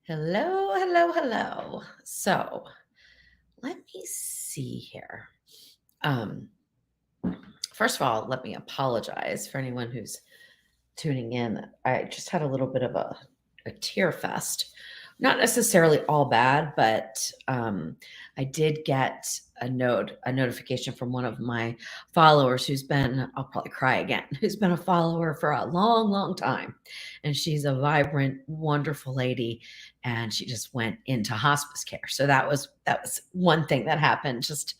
Hello, hello, hello. So let me see here. Um, First of all, let me apologize for anyone who's tuning in. I just had a little bit of a tear fest. Not necessarily all bad, but I did get a notification from one of my followers who's been, I'll probably cry again, who's been a follower for a long, long time. And she's a vibrant, wonderful lady. And she just went into hospice care. So that was one thing that happened just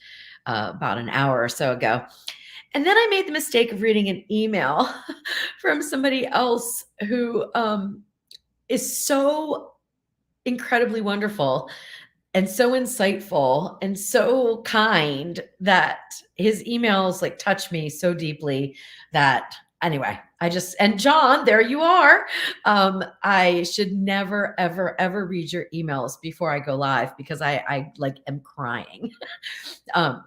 about an hour or so ago. And then I made the mistake of reading an email from somebody else who is so incredibly wonderful and so insightful and so kind that his emails like touch me so deeply that anyway, and John, there you are. I should never, ever, ever read your emails before I go live because I like am crying. um,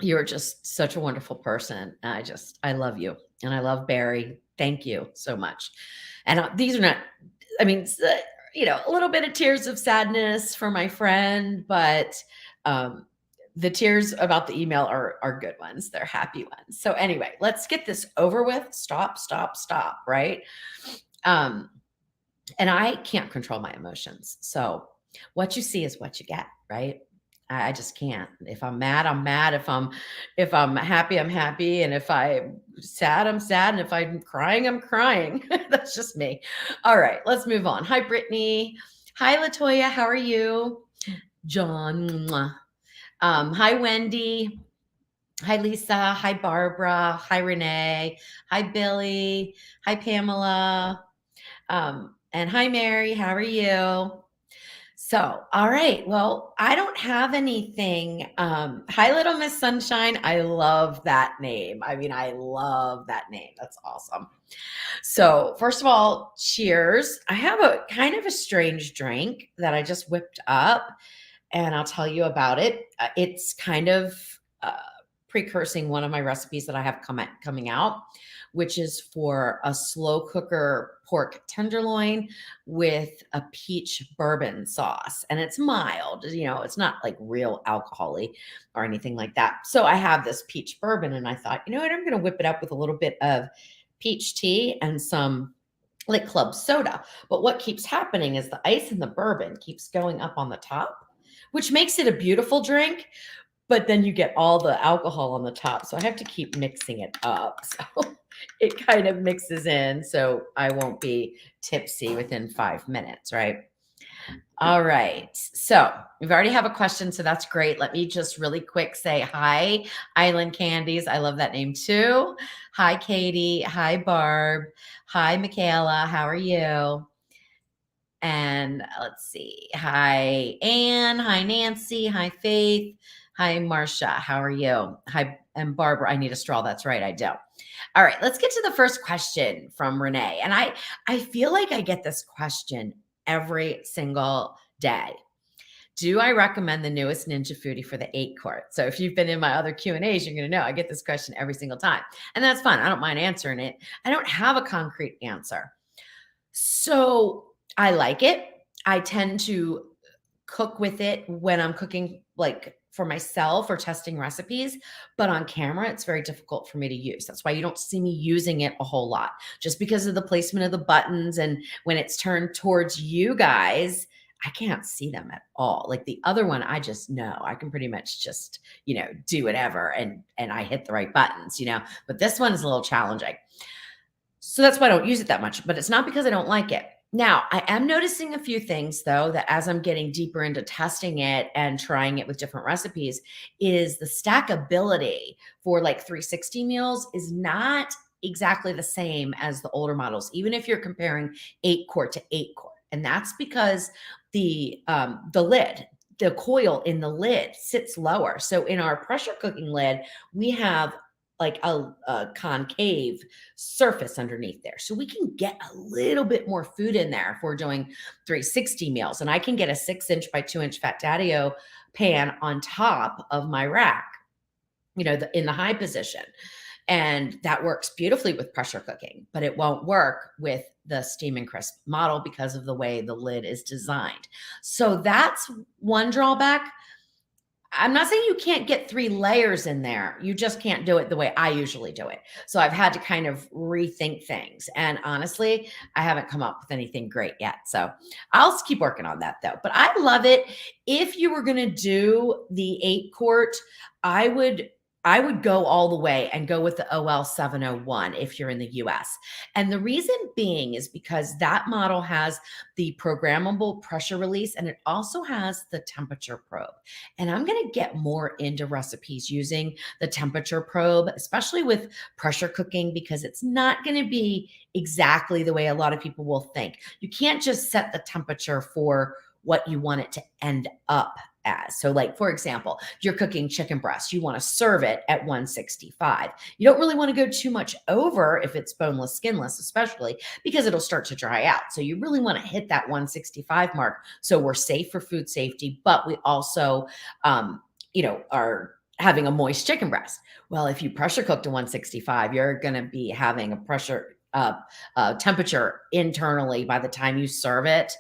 you're just such a wonderful person. I love you and I love Barry. Thank you so much. And these are not, I mean, a little bit of tears of sadness for my friend, but um, the tears about the email are good ones. They're happy ones. So anyway, let's get this over with. Stop, stop, stop. Right. Um, and I can't control my emotions. So what you see is what you get. Right. I just can't. If I'm mad, I'm mad. If I'm happy, I'm happy. And if I'm sad, I'm sad. And if I'm crying, I'm crying. That's just me. All right, let's move on. Hi, Brittany. Hi, Latoya. How are you? John. Mwah. Hi, Wendy. Hi, Lisa. Hi, Barbara. Hi, Renee. Hi, Billy. Hi, Pamela. And hi, Mary. How are you? So, all right. Well, I don't have anything. Hi, Little Miss Sunshine. I love that name. I mean, I love that name. That's awesome. So, first of all, cheers. I have a kind of a strange drink that I just whipped up, and I'll tell you about it. It's kind of uh, precursing one of my recipes that I have coming out, which is for a slow cooker pork tenderloin with a peach bourbon sauce. And it's mild, it's not like real alcohol-y or anything like that. So I have this peach bourbon and I thought, you know what, I'm going to whip it up with a little bit of peach tea and some like club soda. But what keeps happening is the ice and the bourbon keeps going up on the top, which makes it a beautiful drink. But then you get all the alcohol on the top. So I have to keep mixing it up. So it kind of mixes in. So I won't be tipsy within 5 minutes, right? All right. So we've already have a question. So that's great. Let me just really quick say hi, Island Candies. I love that name too. Hi, Katie. Hi, Barb. Hi, Michaela. How are you? And let's see. Hi, Anne. Hi, Nancy. Hi, Faith. Hi, Marcia. How are you? Hi, and Barbara. I need a straw. That's right. I do. All right. Let's get to the first question from Renee. And I feel like I get this question every single day. Do I recommend the newest Ninja Foodi for the 8-quart? So if you've been in my other Q&As, you're going to know I get this question every single time. And that's fine. I don't mind answering it. I don't have a concrete answer. So I like it. I tend to cook with it when I'm cooking like for myself or testing recipes, but on camera, it's very difficult for me to use. That's why you don't see me using it a whole lot, just because of the placement of the buttons. And when it's turned towards you guys, I can't see them at all. Like the other one, I just know I can pretty much just, do whatever and I hit the right buttons, but this one is a little challenging. So that's why I don't use it that much, but it's not because I don't like it. Now, I am noticing a few things though, that as I'm getting deeper into testing it and trying it with different recipes, is the stackability for like 360 meals is not exactly the same as the older models, even if you're comparing 8-quart to 8-quart. And that's because the lid, the coil in the lid sits lower. So in our pressure cooking lid, we have like a concave surface underneath there. So we can get a little bit more food in there if we're doing 360 meals. And I can get a 6-inch by 2-inch Fat Daddy-O pan on top of my rack, in the high position. And that works beautifully with pressure cooking, but it won't work with the steam and crisp model because of the way the lid is designed. So that's one drawback. I'm not saying you can't get 3 layers in there. You just can't do it the way I usually do it. So I've had to kind of rethink things. And honestly, I haven't come up with anything great yet. So I'll keep working on that though. But I love it. If you were going to do the 8-quart, I would I would go all the way and go with the OL 701 if you're in the US. And the reason being is because that model has the programmable pressure release and it also has the temperature probe. And I'm going to get more into recipes using the temperature probe, especially with pressure cooking, because it's not going to be exactly the way a lot of people will think. You can't just set the temperature for what you want it to end up as. So, like, for example, if you're cooking chicken breast, you want to serve it at 165. You don't really want to go too much over if it's boneless, skinless, especially because it'll start to dry out. So, you really want to hit that 165 mark. So, we're safe for food safety, but we also, are having a moist chicken breast. Well, if you pressure cook to 165, you're going to be having a pressure temperature internally by the time you serve it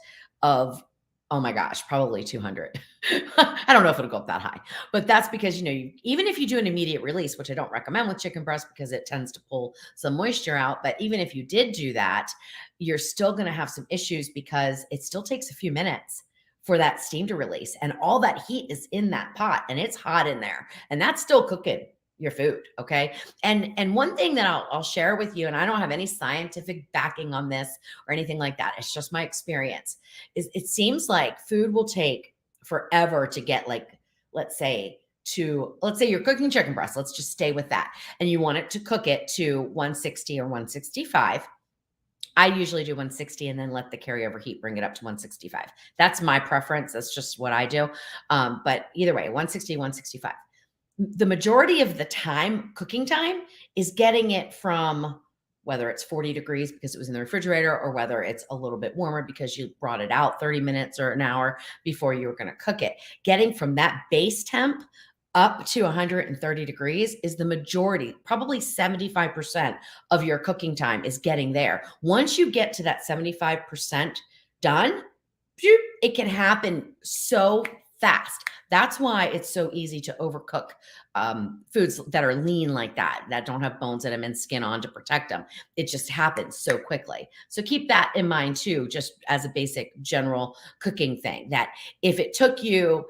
of, oh my gosh, probably 200. I don't know if it'll go up that high, but that's because, even if you do an immediate release, which I don't recommend with chicken breast because it tends to pull some moisture out. But even if you did do that, you're still going to have some issues because it still takes a few minutes for that steam to release. And all that heat is in that pot and it's hot in there and that's still cooking your food. Okay. And one thing that I'll share with you, and I don't have any scientific backing on this or anything like that. It's just my experience is it seems like food will take forever to get, like, let's say you're cooking chicken breast. Let's just stay with that. And you want it to cook it to 160 or 165. I usually do 160 and then let the carryover heat bring it up to 165. That's my preference. That's just what I do. But either way, 160, 165. The majority of the time, cooking time, is getting it from whether it's 40 degrees because it was in the refrigerator or whether it's a little bit warmer because you brought it out 30 minutes or an hour before you were going to cook it. Getting from that base temp up to 130 degrees is the majority, probably 75% of your cooking time is getting there. Once you get to that 75% done, it can happen so fast. That's why it's so easy to overcook foods that are lean like that don't have bones in them and skin on to protect them. It just happens so quickly. So keep that in mind too, just as a basic general cooking thing, that if it took you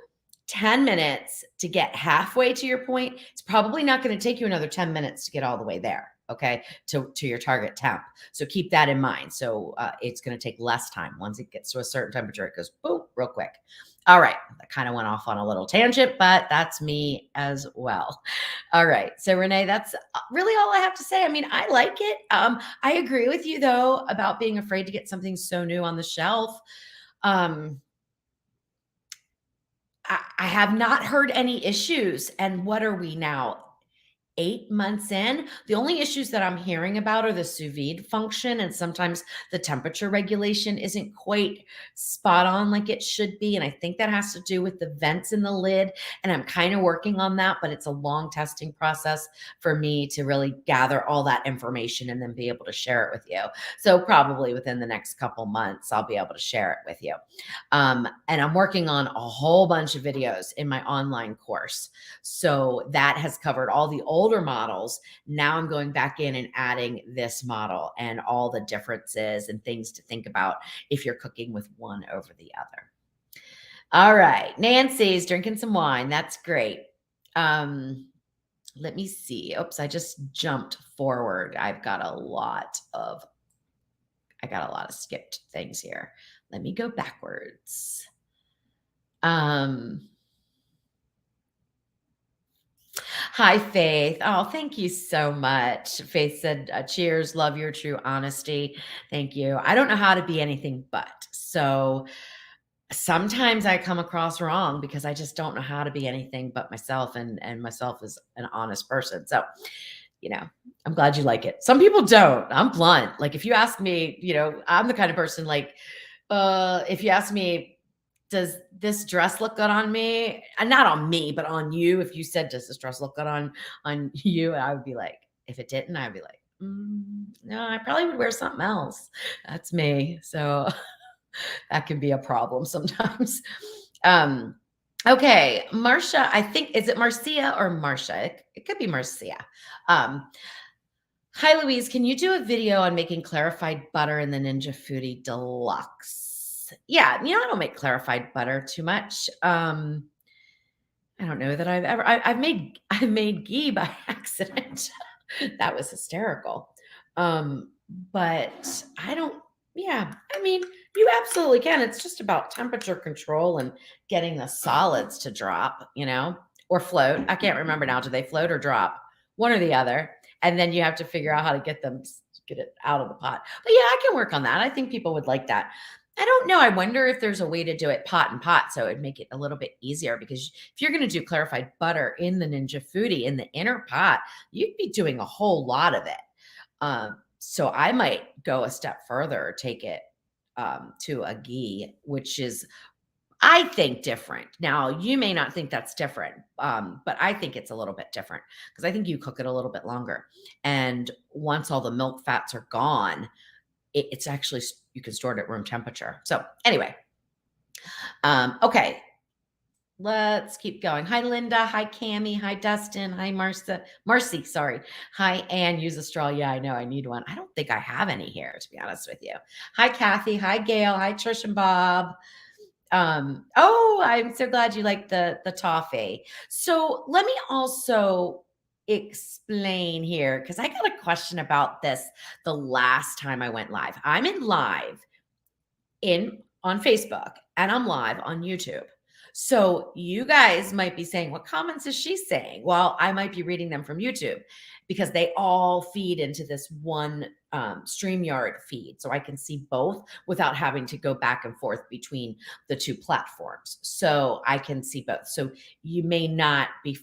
10 minutes to get halfway to your point, it's probably not going to take you another 10 minutes to get all the way there. Okay. To your target temp. So keep that in mind. So it's going to take less time. Once it gets to a certain temperature, it goes boom, real quick. All right. I kind of went off on a little tangent, but that's me as well. All right. So Renee, that's really all I have to say. I mean, I like it. I agree with you though, about being afraid to get something so new on the shelf. I have not heard any issues. And what are we now? 8 months in. The only issues that I'm hearing about are the sous vide function, and sometimes the temperature regulation isn't quite spot on like it should be. And I think that has to do with the vents in the lid. And I'm kind of working on that, but it's a long testing process for me to really gather all that information and then be able to share it with you. So probably within the next couple months, I'll be able to share it with you. And I'm working on a whole bunch of videos in my online course. So that has covered all the older models. Now I'm going back in and adding this model and all the differences and things to think about if you're cooking with one over the other. All right. Nancy's drinking some wine. That's great. Let me see. Oops, I just jumped forward. I got a lot of skipped things here. Let me go backwards. Hi, Faith. Oh, thank you so much. Faith said, cheers, love your true honesty. Thank you. I don't know how to be anything but. So sometimes I come across wrong because I just don't know how to be anything but myself, and myself is an honest person. So, I'm glad you like it. Some people don't. I'm blunt. Like if you ask me, I'm the kind of person like, if you ask me, does this dress look good on me? And not on me, but on you. If you said, does this dress look good on you? I would be like, if it didn't, I'd be like, No, I probably would wear something else. That's me. So that can be a problem sometimes. Um, okay, Marcia, I think, is it Marcia or Marcia? It could be Marcia. Um, Hi, Louise. Can you do a video on making clarified butter in the Ninja Foodi Deluxe? Yeah, I don't make clarified butter too much. I don't know that I've made ghee by accident. That was hysterical. Um, but I don't, yeah, I mean, you absolutely can. It's just about temperature control and getting the solids to drop, or float. I can't remember now. Do they float or drop? One or the other. And then you have to figure out how to get it out of the pot. But yeah, I can work on that. I think people would like that. I don't know. I wonder if there's a way to do it pot and pot so it'd make it a little bit easier, because if you're going to do clarified butter in the Ninja Foodi in the inner pot, you'd be doing a whole lot of it. So I might go a step further, take it to a ghee, which is, I think, different. Now, you may not think that's different, but I think it's a little bit different because I think you cook it a little bit longer. And once all the milk fats are gone, it's actually, you can store it at room temperature. So anyway, okay. Let's keep going. Hi, Linda. Hi, Cami. Hi, Dustin. Hi, Marcy, sorry. Hi, Ann. Use a straw. Yeah, I know. I need one. I don't think I have any here, to be honest with you. Hi, Kathy. Hi, Gail. Hi, Trish and Bob. Oh, I'm so glad you like the toffee. So let me also explain here, because I got a question about this the last time I went live. I'm in live on Facebook and I'm live on YouTube. So you guys might be saying, what comments is she saying? Well, I might be reading them from YouTube because they all feed into this one StreamYard feed. So I can see both without having to go back and forth between the two platforms. So I can see both. So you may not be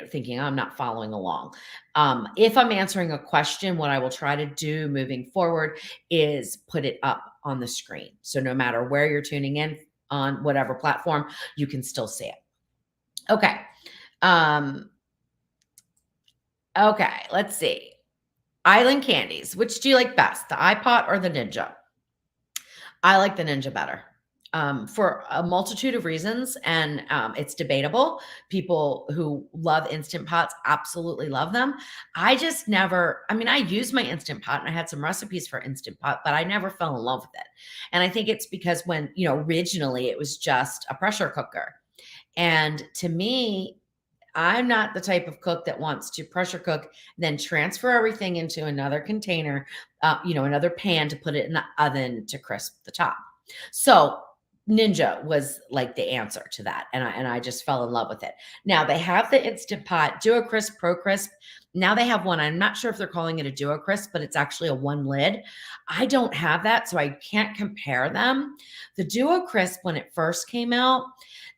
thinking, I'm not following along. If I'm answering a question, what I will try to do moving forward is put it up on the screen. So no matter where you're tuning in on whatever platform, you can still see it. Okay. Okay, let's see. Island candies. Which do you like best, the iPot or the Ninja? I like the Ninja better. For a multitude of reasons, and it's debatable. People who love Instant Pots absolutely love them. I just never, I use my Instant Pot and I had some recipes for Instant Pot, but I never fell in love with it. And I think it's because when, originally it was just a pressure cooker. And to me, I'm not the type of cook that wants to pressure cook, then transfer everything into another container, another pan to put it in the oven to crisp the top. So Ninja was like the answer to that. And I just fell in love with it. Now they have the Instant Pot Duo Crisp, Pro Crisp. Now they have one. I'm not sure if they're calling it a Duo Crisp, but it's actually a one lid. I don't have that, so I can't compare them. The Duo Crisp, when it first came out,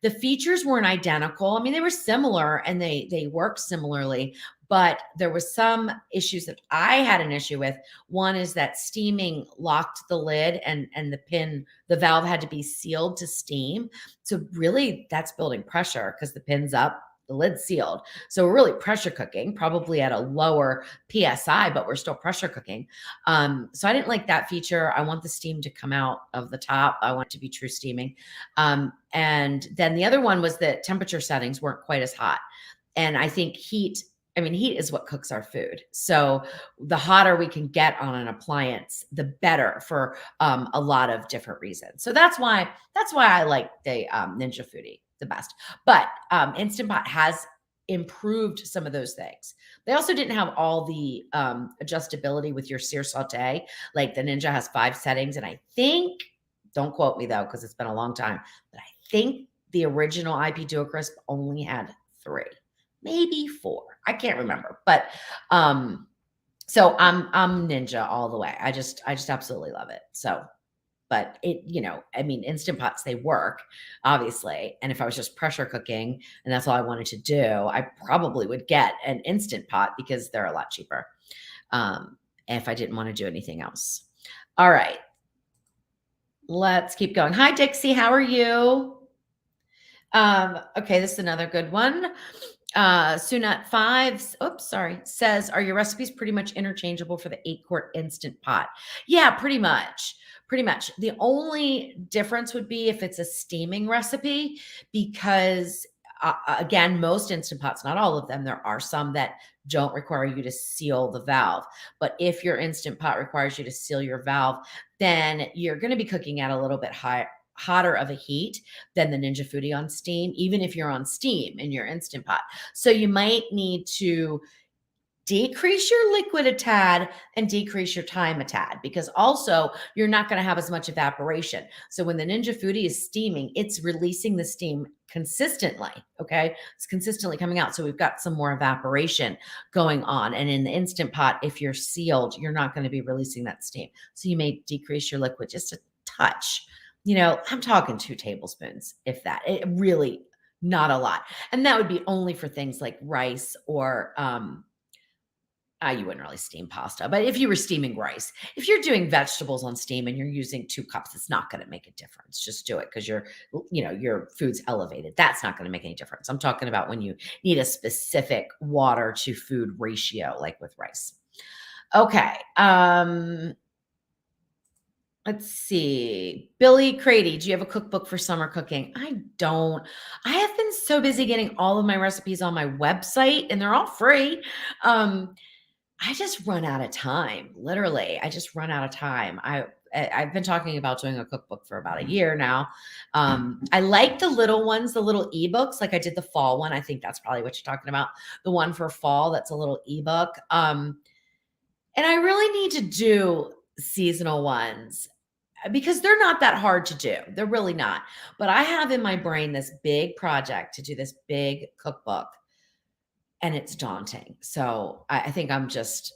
the features weren't identical. They were similar and they worked similarly, but there was some issues that I had an issue with. One is that steaming locked the lid and the valve had to be sealed to steam. So really that's building pressure because the pin's up, the lid's sealed. So we're really pressure cooking, probably at a lower PSI, but we're still pressure cooking. So I didn't like that feature. I want the steam to come out of the top. I want it to be true steaming. And then the other one was that temperature settings weren't quite as hot. And I think heat is what cooks our food. So the hotter we can get on an appliance, the better for a lot of different reasons. So that's why I like the Ninja Foodi the best. But Instant Pot has improved some of those things. They also didn't have all the adjustability with your sear saute. Like the Ninja has 5 settings, and I think, don't quote me though, because it's been a long time, but I think the original IP Duo Crisp only had 3, maybe 4. I can't remember, but so I'm Ninja all the way. I just absolutely love it. So, but it, Instant Pots, they work obviously. And if I was just pressure cooking and that's all I wanted to do, I probably would get an Instant Pot because they're a lot cheaper. If I didn't want to do anything else. All right. Let's keep going. Hi, Dixie. How are you? Okay, this is another good one. Sunat5, oops, sorry, says, are your recipes pretty much interchangeable for the 8-quart instant pot? Yeah, pretty much. Pretty much. The only difference would be if it's a steaming recipe, because again, most instant pots, not all of them, there are some that don't require you to seal the valve. But if your instant pot requires you to seal your valve, then you're going to be cooking at a little bit hotter of a heat than the Ninja Foodi on steam, even if you're on steam in your instant pot. So you might need to decrease your liquid a tad and decrease your time a tad, because also you're not going to have as much evaporation. So when the Ninja Foodi is steaming, it's releasing the steam consistently. Okay. It's consistently coming out. So we've got some more evaporation going on. And in the instant pot, if you're sealed, you're not going to be releasing that steam. So you may decrease your liquid just a touch. I'm talking 2 tablespoons, if that. It really not a lot. And that would be only for things like rice or you wouldn't really steam pasta, but if you were steaming rice, if you're doing vegetables on steam and you're using 2 cups, it's not going to make a difference. Just do it because your food's elevated. That's not going to make any difference. I'm talking about when you need a specific water to food ratio, like with rice. Okay. Let's see. Billy Crady, do you have a cookbook for summer cooking? I don't. I have been so busy getting all of my recipes on my website, and they're all free. I just run out of time. Literally, I just run out of time. I've been talking about doing a cookbook for about a year now. I like the little ones, the little ebooks. Like I did the fall one. I think that's probably what you're talking about. The one for fall, that's a little ebook. And I really need to do seasonal ones because they're not that hard to do. They're really not. But I have in my brain this big project to do this big cookbook, and it's daunting. So I think I'm just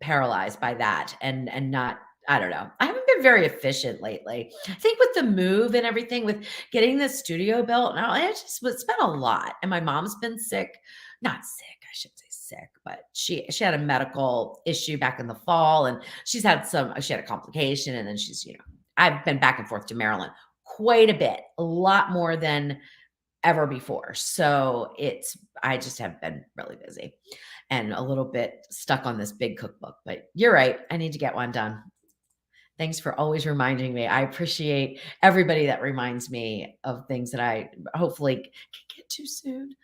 paralyzed by that and not, I don't know. I haven't been very efficient lately. I think with the move and everything, with getting the studio built, now it's been a lot. And my mom's been sick, not sick, I should say sick, but she had a medical issue back in the fall, and she had a complication, and then I've been back and forth to Maryland quite a bit, a lot more than ever before. So I just have been really busy and a little bit stuck on this big cookbook, but you're right. I need to get one done. Thanks for always reminding me. I appreciate everybody that reminds me of things that I hopefully can get to soon.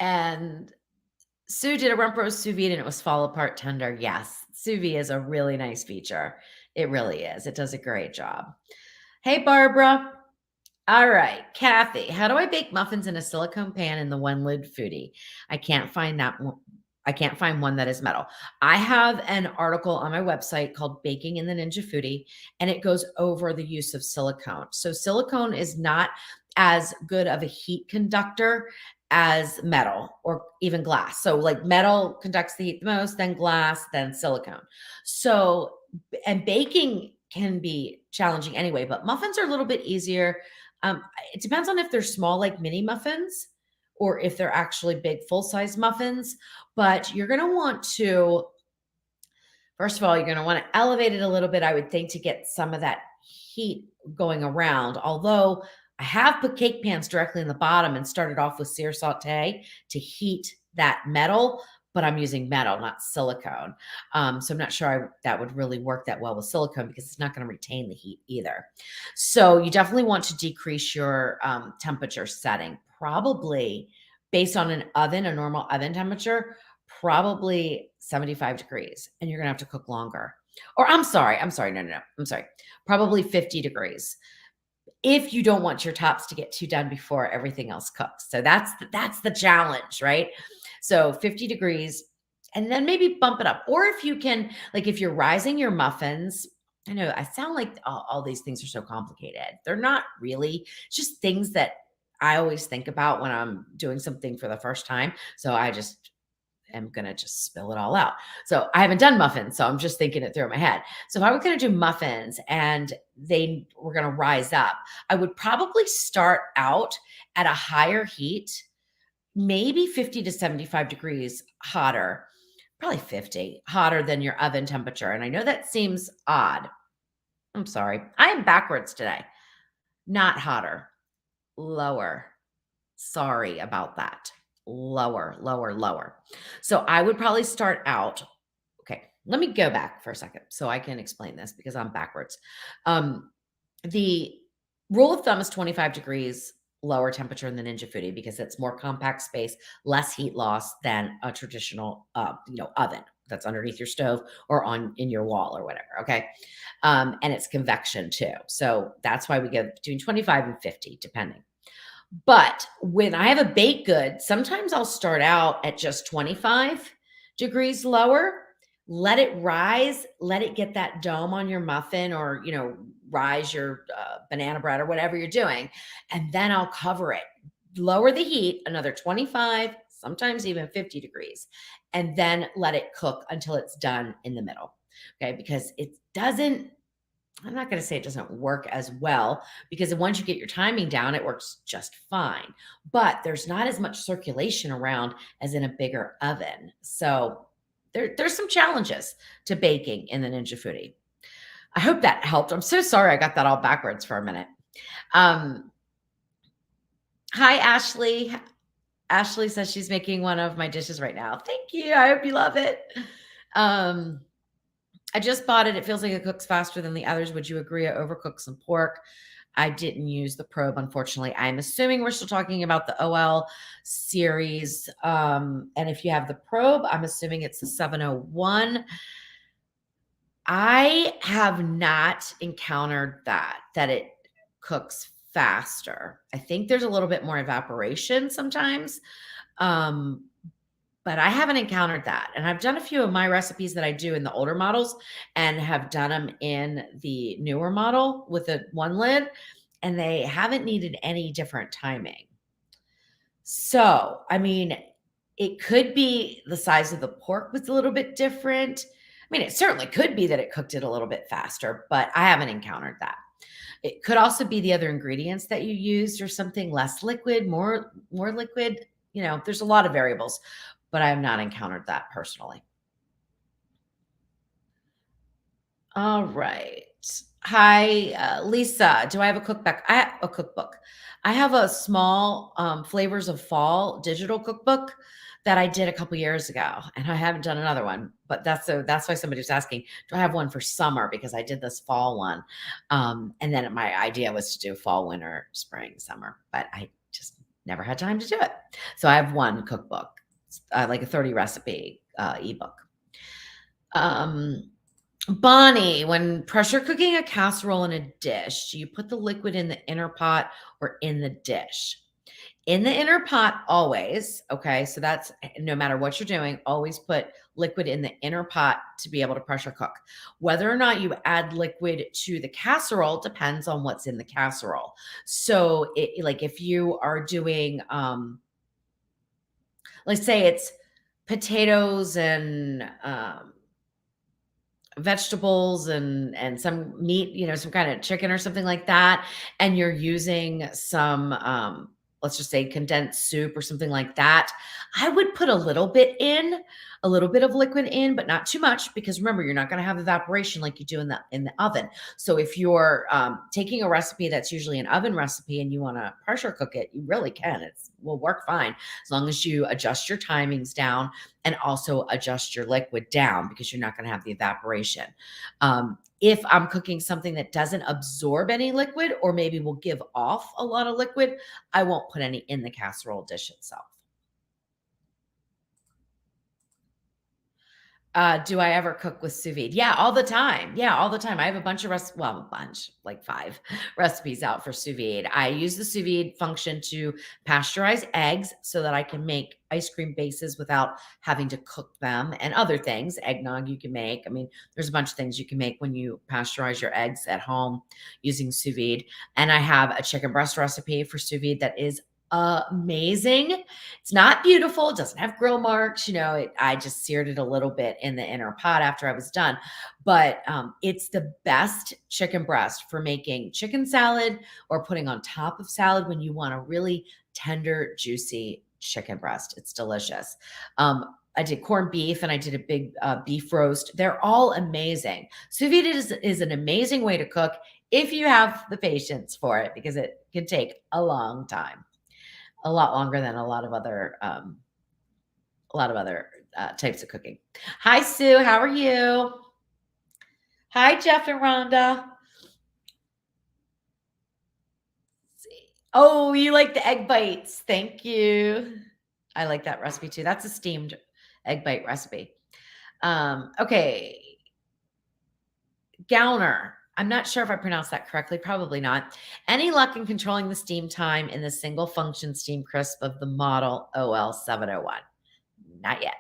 And Sue did a rump roast sous vide and it was fall apart tender. Yes, sous vide is a really nice feature. It really is. It does a great job. Hey, Barbara. All right, Kathy, how do I bake muffins in a silicone pan in the one lid Foodi? I can't find that one. I can't find one that is metal. I have an article on my website called Baking in the Ninja Foodi, and it goes over the use of silicone. So silicone is not as good of a heat conductor as metal or even glass. So like metal conducts the heat the most, then glass, then silicone. So, and baking can be challenging anyway, but muffins are a little bit easier. It depends on if they're small, like mini muffins, or if they're actually big, full-size muffins. But you're going to want to, first of all, you're going to want to elevate it a little bit, I would think, to get some of that heat going around. Although I have put cake pans directly in the bottom and started off with sear saute to heat that metal, but I'm using metal, not silicone. So I'm not sure that would really work that well with silicone because it's not going to retain the heat either. So you definitely want to decrease your temperature setting, probably based on an oven, a normal oven temperature, probably 75 degrees, and you're going to have to cook longer. Or I'm sorry. No. I'm sorry. Probably 50 degrees if you don't want your tops to get too done before everything else cooks. So that's the challenge, right? So 50 degrees, and then maybe bump it up. Or if you can, like if you're rising your muffins, I know I sound like all these things are so complicated. They're not really. It's just things that I always think about when I'm doing something for the first time. So I just am going to just spill it all out. So I haven't done muffins, so I'm just thinking it through my head. So if I were going to do muffins and they were going to rise up, I would probably start out at a higher heat, maybe 50 to 75 degrees hotter, probably 50 hotter than your oven temperature. And I know that seems odd. I'm sorry. I am backwards today. Not hotter, lower. Sorry about that. Lower, lower, lower. So I would probably start out. Okay, let me go back for a second so I can explain this because I'm backwards. The rule of thumb is 25 degrees lower temperature in the Ninja Foodi because it's more compact space, less heat loss than a traditional, oven that's underneath your stove or on in your wall or whatever. Okay, and it's convection too, so that's why we go between 25 and 50, depending. But when I have a baked good, sometimes I'll start out at just 25 degrees lower, let it rise, let it get that dome on your muffin or, rise your banana bread or whatever you're doing. And then I'll cover it, lower the heat another 25, sometimes even 50 degrees, and then let it cook until it's done in the middle. Okay. Because it doesn't, I'm not going to say it doesn't work as well because once you get your timing down, it works just fine. But there's not as much circulation around as in a bigger oven. So there's some challenges to baking in the Ninja Foodi. I hope that helped. I'm so sorry I got that all backwards for a minute. Hi, Ashley. Ashley says she's making one of my dishes right now. Thank you. I hope you love it. I just bought it. It feels like it cooks faster than the others. Would you agree? I overcooked some pork. I didn't use the probe, unfortunately. I'm assuming we're still talking about the OL series. And if you have the probe, I'm assuming it's the 701. I have not encountered that it cooks faster. I think there's a little bit more evaporation sometimes. But I haven't encountered that. And I've done a few of my recipes that I do in the older models and have done them in the newer model with the one lid, and they haven't needed any different timing. So, I mean, it could be the size of the pork was a little bit different. I mean, it certainly could be that it cooked it a little bit faster, but I haven't encountered that. It could also be the other ingredients that you used or something less liquid, more liquid. There's a lot of variables, but I have not encountered that personally. All right. Hi, Lisa. Do I have a cookbook? I have a cookbook. I have a small Flavors of Fall digital cookbook that I did a couple years ago, and I haven't done another one. But that's why somebody was asking, do I have one for summer? Because I did this fall one, and then my idea was to do fall, winter, spring, summer, but I just never had time to do it. So I have one cookbook, like a 30 recipe ebook. Bonnie, when pressure cooking a casserole in a dish, do you put the liquid in the inner pot or in the dish? In the inner pot, always. Okay. So that's no matter what you're doing, always put liquid in the inner pot to be able to pressure cook. Whether or not you add liquid to the casserole depends on what's in the casserole. So, like if you are doing, let's say it's potatoes and vegetables and some meat, some kind of chicken or something like that, and you're using some let's just say condensed soup or something like that, I would put a little bit of liquid in, but not too much, because remember, you're not going to have evaporation like you do in the oven. So if you're taking a recipe that's usually an oven recipe and you want to pressure cook it, you really can. It will work fine as long as you adjust your timings down and also adjust your liquid down, because you're not going to have the evaporation. If I'm cooking something that doesn't absorb any liquid or maybe will give off a lot of liquid, I won't put any in the casserole dish itself. Do I ever cook with sous vide? Yeah, all the time. Yeah, all the time. I have a bunch of like 5 recipes out for sous vide. I use the sous vide function to pasteurize eggs so that I can make ice cream bases without having to cook them, and other things. Eggnog you can make. I mean, there's a bunch of things you can make when you pasteurize your eggs at home using sous vide. And I have a chicken breast recipe for sous vide that is amazing. It's not beautiful. It doesn't have grill marks. I just seared it a little bit in the inner pot after I was done. But it's the best chicken breast for making chicken salad or putting on top of salad when you want a really tender, juicy chicken breast. It's delicious. I did corned beef and I did a big beef roast. They're all amazing. Sous vide is an amazing way to cook if you have the patience for it, because it can take a long time. a lot longer than a lot of other types of cooking. Hi, Sue. How are you? Hi, Jeff and Rhonda. Oh, you like the egg bites. Thank you. I like that recipe too. That's a steamed egg bite recipe. Okay. Gowner. I'm not sure if I pronounced that correctly. Probably not. Any luck in controlling the steam time in the single function steam crisp of the model OL701? Not yet.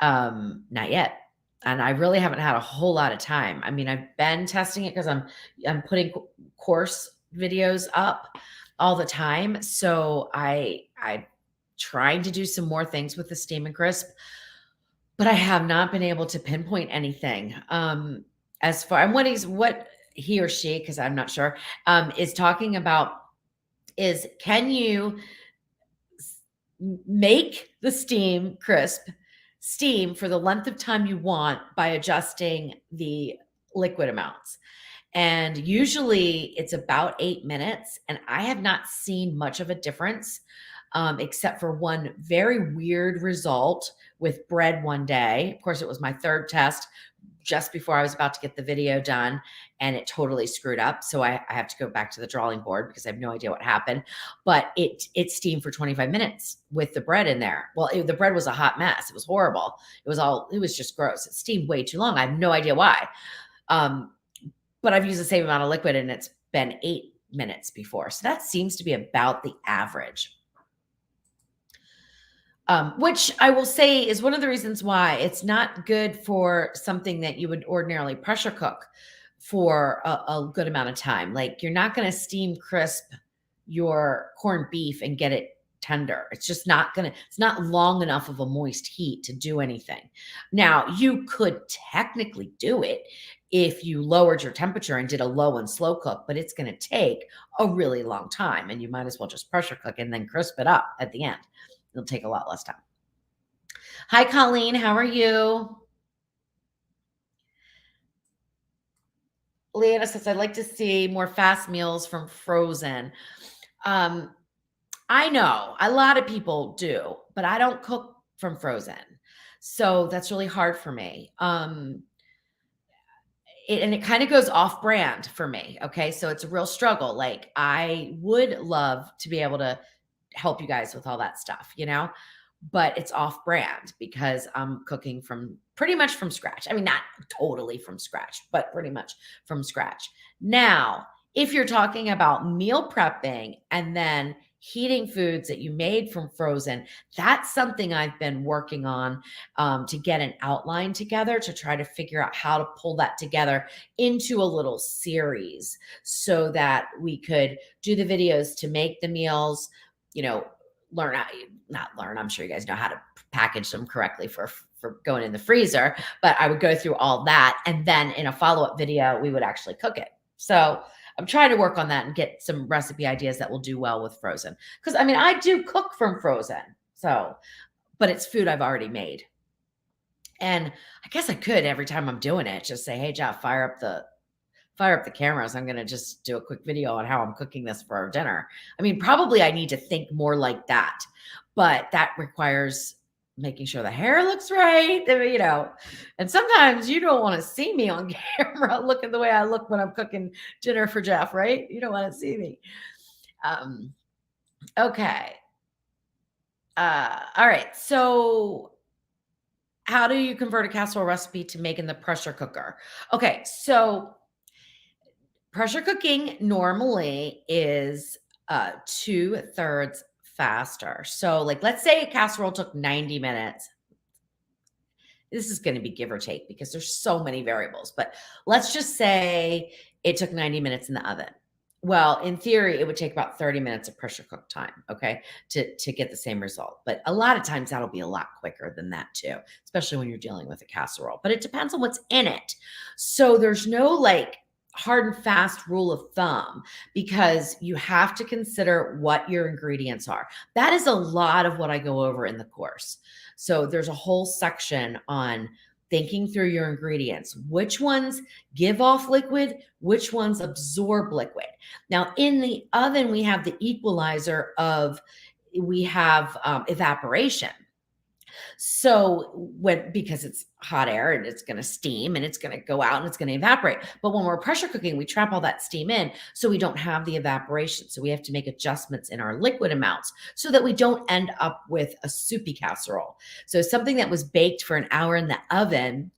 Not yet. And I really haven't had a whole lot of time. I mean, I've been testing it because I'm putting course videos up all the time. So I trying to do some more things with the steam and crisp, but I have not been able to pinpoint anything. As far and what he or she, because I'm not sure, is talking about is can you make the steam crisp steam for the length of time you want by adjusting the liquid amounts. And usually it's about 8 minutes. And I have not seen much of a difference, except for one very weird result with bread one day. Of course, it was my third test just before I was about to get the video done, and it totally screwed up. So I have to go back to the drawing board because I have no idea what happened. But it steamed for 25 minutes with the bread in there. Well, the bread was a hot mess. It was horrible. It was just gross. It steamed way too long. I have no idea why. But I've used the same amount of liquid and it's been 8 minutes before. So that seems to be about the average. Which I will say is one of the reasons why it's not good for something that you would ordinarily pressure cook for a good amount of time. Like you're not going to steam crisp your corned beef and get it tender. It's just not it's not long enough of a moist heat to do anything. Now, you could technically do it if you lowered your temperature and did a low and slow cook, but it's going to take a really long time and you might as well just pressure cook and then crisp it up at the end. It'll take a lot less time. Hi, Colleen. How are you? Leanna says, I'd like to see more fast meals from frozen. I know a lot of people do, but I don't cook from frozen. So that's really hard for me. It kind of goes off brand for me. Okay. So it's a real struggle. Like I would love to be able to help you guys with all that stuff, but it's off brand because I'm cooking from pretty much from scratch. I mean, not totally from scratch, but pretty much from scratch. Now, if you're talking about meal prepping and then heating foods that you made from frozen, that's something I've been working on to get an outline together to try to figure out how to pull that together into a little series so that we could do the videos to make the meals, I'm sure you guys know how to package them correctly for going in the freezer, but I would go through all that. And then in a follow-up video, we would actually cook it. So I'm trying to work on that and get some recipe ideas that will do well with frozen. Cause I mean, I do cook from frozen. But it's food I've already made. And I guess I could every time I'm doing it, just say, hey, Jeff, fire up the cameras. I'm going to just do a quick video on how I'm cooking this for our dinner. I mean, probably I need to think more like that, but that requires making sure the hair looks right, and sometimes you don't want to see me on camera looking the way I look when I'm cooking dinner for Jeff, right? You don't want to see me. Okay. All right. So how do you convert a casserole recipe to make in the pressure cooker? Okay. So pressure cooking normally is 2/3 faster. So like, let's say a casserole took 90 minutes. This is going to be give or take because there's so many variables, but let's just say it took 90 minutes in the oven. Well, in theory, it would take about 30 minutes of pressure cook time, okay, to get the same result. But a lot of times that'll be a lot quicker than that too, especially when you're dealing with a casserole. But it depends on what's in it. So there's no like hard and fast rule of thumb because you have to consider what your ingredients are. That is a lot of what I go over in the course. So there's a whole section on thinking through your ingredients, which ones give off liquid, which ones absorb liquid. Now in the oven, we have the equalizer of we have evaporation. So because it's hot air and it's going to steam and it's going to go out and it's going to evaporate. But when we're pressure cooking, we trap all that steam in, so we don't have the evaporation. So we have to make adjustments in our liquid amounts so that we don't end up with a soupy casserole. So something that was baked for an hour in the oven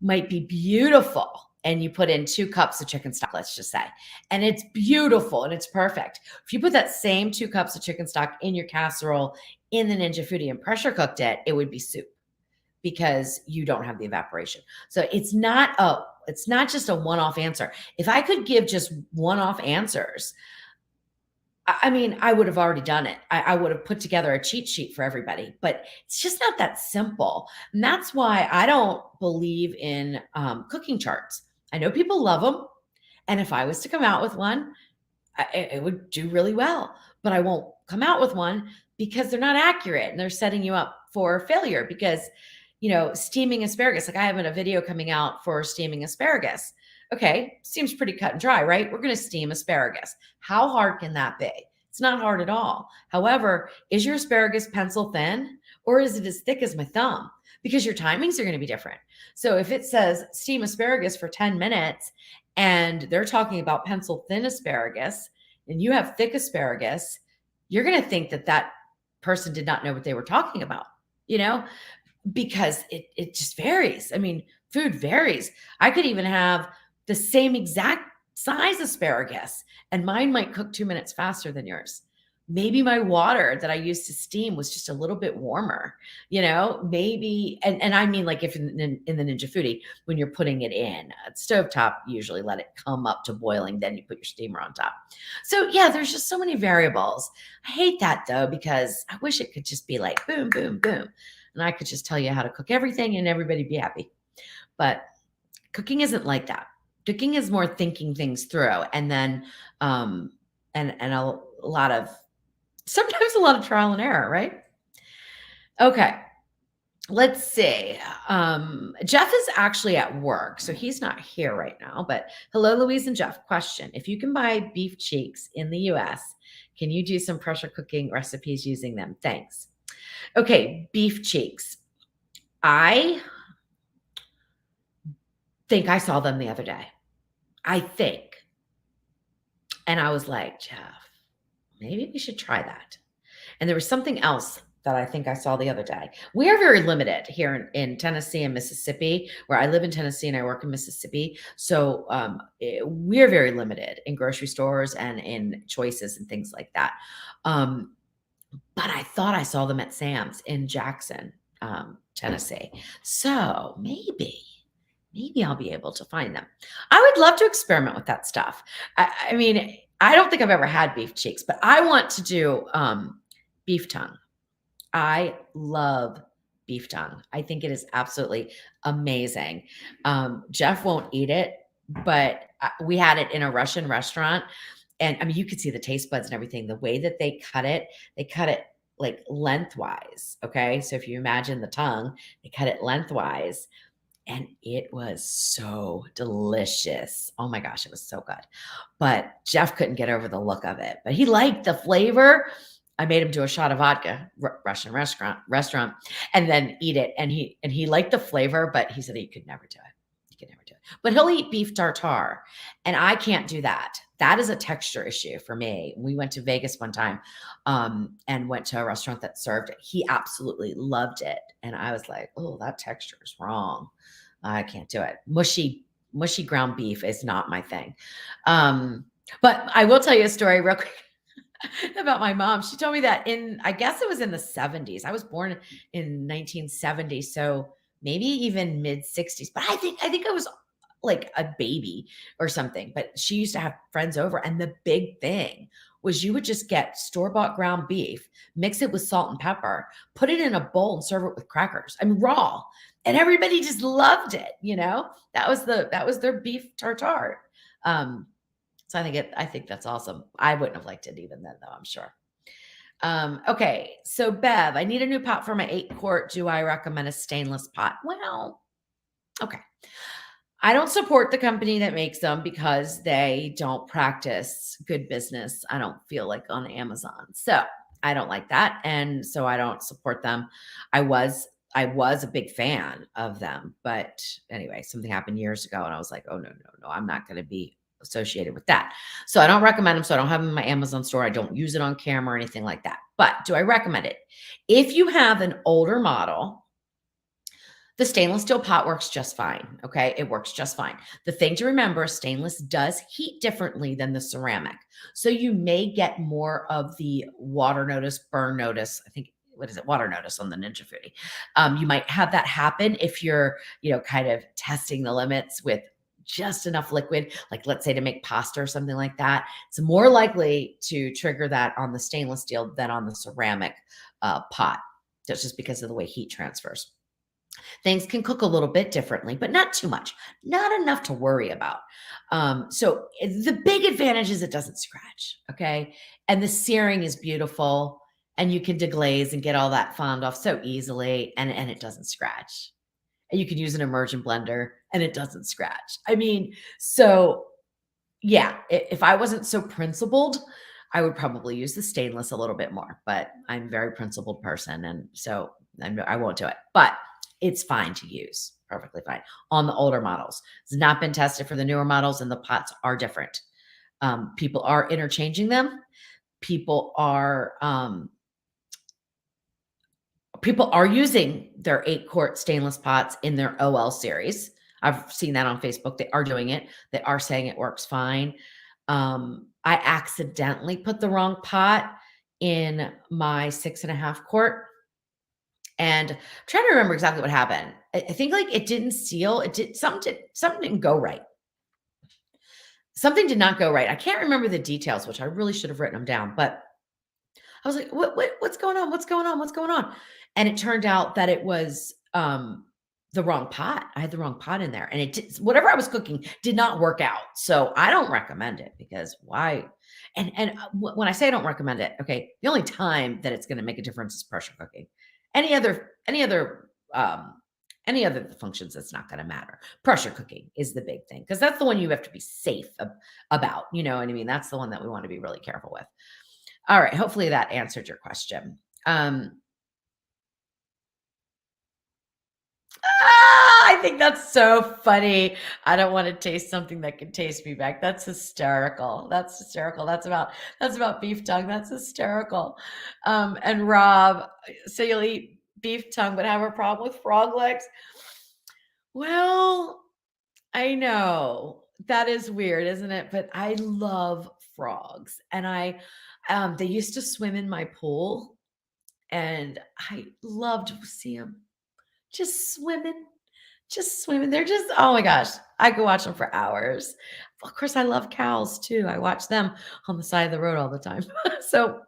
might be beautiful, and you put in 2 cups of chicken stock, let's just say, and it's beautiful and it's perfect. If you put that same 2 cups of chicken stock in your casserole in the Ninja Foodi and pressure cooked it, it would be soup, because you don't have the evaporation. So it's not just a one-off answer. If I could give just one-off answers, I mean, I would have already done it. I would have put together a cheat sheet for everybody, but it's just not that simple. And that's why I don't believe in cooking charts. I know people love them. And if I was to come out with one, it would do really well, but I won't come out with one because they're not accurate and they're setting you up for failure. Because, steaming asparagus, like I have a video coming out for steaming asparagus. Okay, seems pretty cut and dry, right? We're going to steam asparagus. How hard can that be? It's not hard at all. However, is your asparagus pencil thin, or is it as thick as my thumb? Because your timings are going to be different. So if it says steam asparagus for 10 minutes and they're talking about pencil thin asparagus and you have thick asparagus, you're going to think that person did not know what they were talking about, because it just varies. I mean, food varies. I could even have the same exact size asparagus and mine might cook 2 minutes faster than yours. Maybe my water that I used to steam was just a little bit warmer, maybe. And I mean, like if in the Ninja Foodi, when you're putting it in at stovetop, usually let it come up to boiling, then you put your steamer on top. So yeah, there's just so many variables. I hate that though, because I wish it could just be like boom, boom, boom. And I could just tell you how to cook everything and everybody be happy. But cooking isn't like that. Cooking is more thinking things through, and then and sometimes a lot of trial and error, right? Okay, let's see. Jeff is actually at work, so he's not here right now. But hello, Louise and Jeff. Question: if you can buy beef cheeks in the US, can you do some pressure cooking recipes using them? Thanks. Okay, beef cheeks. I think I saw them the other day. I think. And I was like, Jeff, maybe we should try that. And there was something else that I think I saw the other day. We are very limited here in Tennessee and Mississippi, where I live in Tennessee and I work in Mississippi. So we're very limited in grocery stores and in choices and things like that. But I thought I saw them at Sam's in Jackson, Tennessee. So maybe I'll be able to find them. I would love to experiment with that stuff. I mean, I don't think I've ever had beef cheeks, but I want to do beef tongue. I love beef tongue. I think it is absolutely amazing. Jeff won't eat it, but we had it in a Russian restaurant. And I mean, you could see the taste buds and everything. The way that they cut it like lengthwise. Okay. So if you imagine the tongue, they cut it lengthwise. And it was so delicious. Oh my gosh, it was so good. But Jeff couldn't get over the look of it. But he liked the flavor. I made him do a shot of vodka, Russian restaurant, and then eat it. And he liked the flavor, but he said he could never do it. He could never do it. But he'll eat beef tartare, and I can't do that. That is a texture issue for me. We went to Vegas one time, and went to a restaurant that served it. He absolutely loved it, and I was like, "Oh, that texture is wrong. I can't do it. Mushy ground beef is not my thing." But I will tell you a story real quick about my mom. She told me that I guess it was in the 70s. I was born in 1970, so maybe even mid 60s. But I think I was like a baby or something. But she used to have friends over, and the big thing was you would just get store-bought ground beef, mix it with salt and pepper, put it in a bowl and serve it with crackers. I mean, raw. And everybody just loved it, That was their beef tartare. So I think that's awesome. I wouldn't have liked it even then, though, I'm sure. Okay, so Bev, I need a new pot for my 8-quart. Do I recommend a stainless pot? Well, okay. I don't support the company that makes them because they don't practice good business, I don't feel like, on Amazon. So I don't like that, and so I don't support them. I was a big fan of them, but anyway, something happened years ago, and I was like, "Oh, no, no, no, I'm not gonna be associated with that." So I don't recommend them, so I don't have them in my Amazon store. I don't use it on camera or anything like that. But do I recommend it? If you have an older model, the stainless steel pot works just fine. Okay. It works just fine. The thing to remember, stainless does heat differently than the ceramic. So you may get more of the water notice, burn notice. I think, what is it? Water notice on the Ninja Foodi. You might have that happen if you're, kind of testing the limits with just enough liquid, like let's say to make pasta or something like that. It's more likely to trigger that on the stainless steel than on the ceramic pot. That's just because of the way heat transfers. Things can cook a little bit differently, but not too much, not enough to worry about. The big advantage is it doesn't scratch. Okay. And the searing is beautiful, and you can deglaze and get all that fond off so easily, and it doesn't scratch. And you can use an immersion blender and it doesn't scratch. I mean, so yeah, if I wasn't so principled, I would probably use the stainless a little bit more, but I'm a very principled person. And so I won't do it, but it's fine to use, perfectly fine on the older models. It's not been tested for the newer models, and the pots are different. People are interchanging them. People are, using their 8-quart stainless pots in their OL series. I've seen that on Facebook. They are doing it. They are saying it works fine. I accidentally put the wrong pot in my 6.5-quart, and I'm trying to remember exactly what happened. I think like it didn't seal. It did something didn't go right. Something did not go right. I can't remember the details, which I really should have written them down, but I was like, what's going on? What's going on? What's going on? And it turned out that it was the wrong pot. I had the wrong pot in there, and whatever I was cooking did not work out. So I don't recommend it, because why? When I say I don't recommend it, okay, the only time that it's going to make a difference is pressure cooking. Um, any other functions, it's not going to matter. Pressure cooking is the big thing, because that's the one you have to be safe about. You know what I mean? That's the one that we want to be really careful with. All right. Hopefully that answered your question. I think that's so funny. I don't want to taste something that can taste me back. That's hysterical. That's hysterical. That's about beef tongue. That's hysterical. And Rob, so you'll eat beef tongue but have a problem with frog legs? Well, I know that is weird, isn't it? But I love frogs, and they used to swim in my pool, and I loved to see them just swimming, just swimming. They're just, oh my gosh, I could watch them for hours. Of course, I love cows too. I watch them on the side of the road all the time. So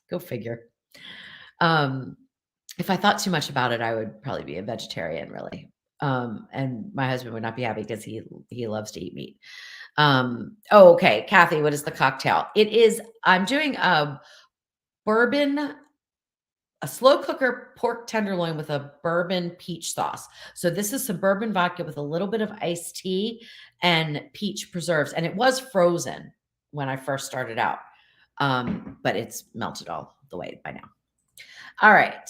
go figure. Um, if I thought too much about it, I would probably be a vegetarian, really. And my husband would not be happy, because he loves to eat meat. Oh, okay, Kathy, what is the cocktail? I'm doing bourbon a slow cooker pork tenderloin with a bourbon peach sauce. So this is some bourbon vodka with a little bit of iced tea and peach preserves. And it was frozen when I first started out, but it's melted all the way by now. All right.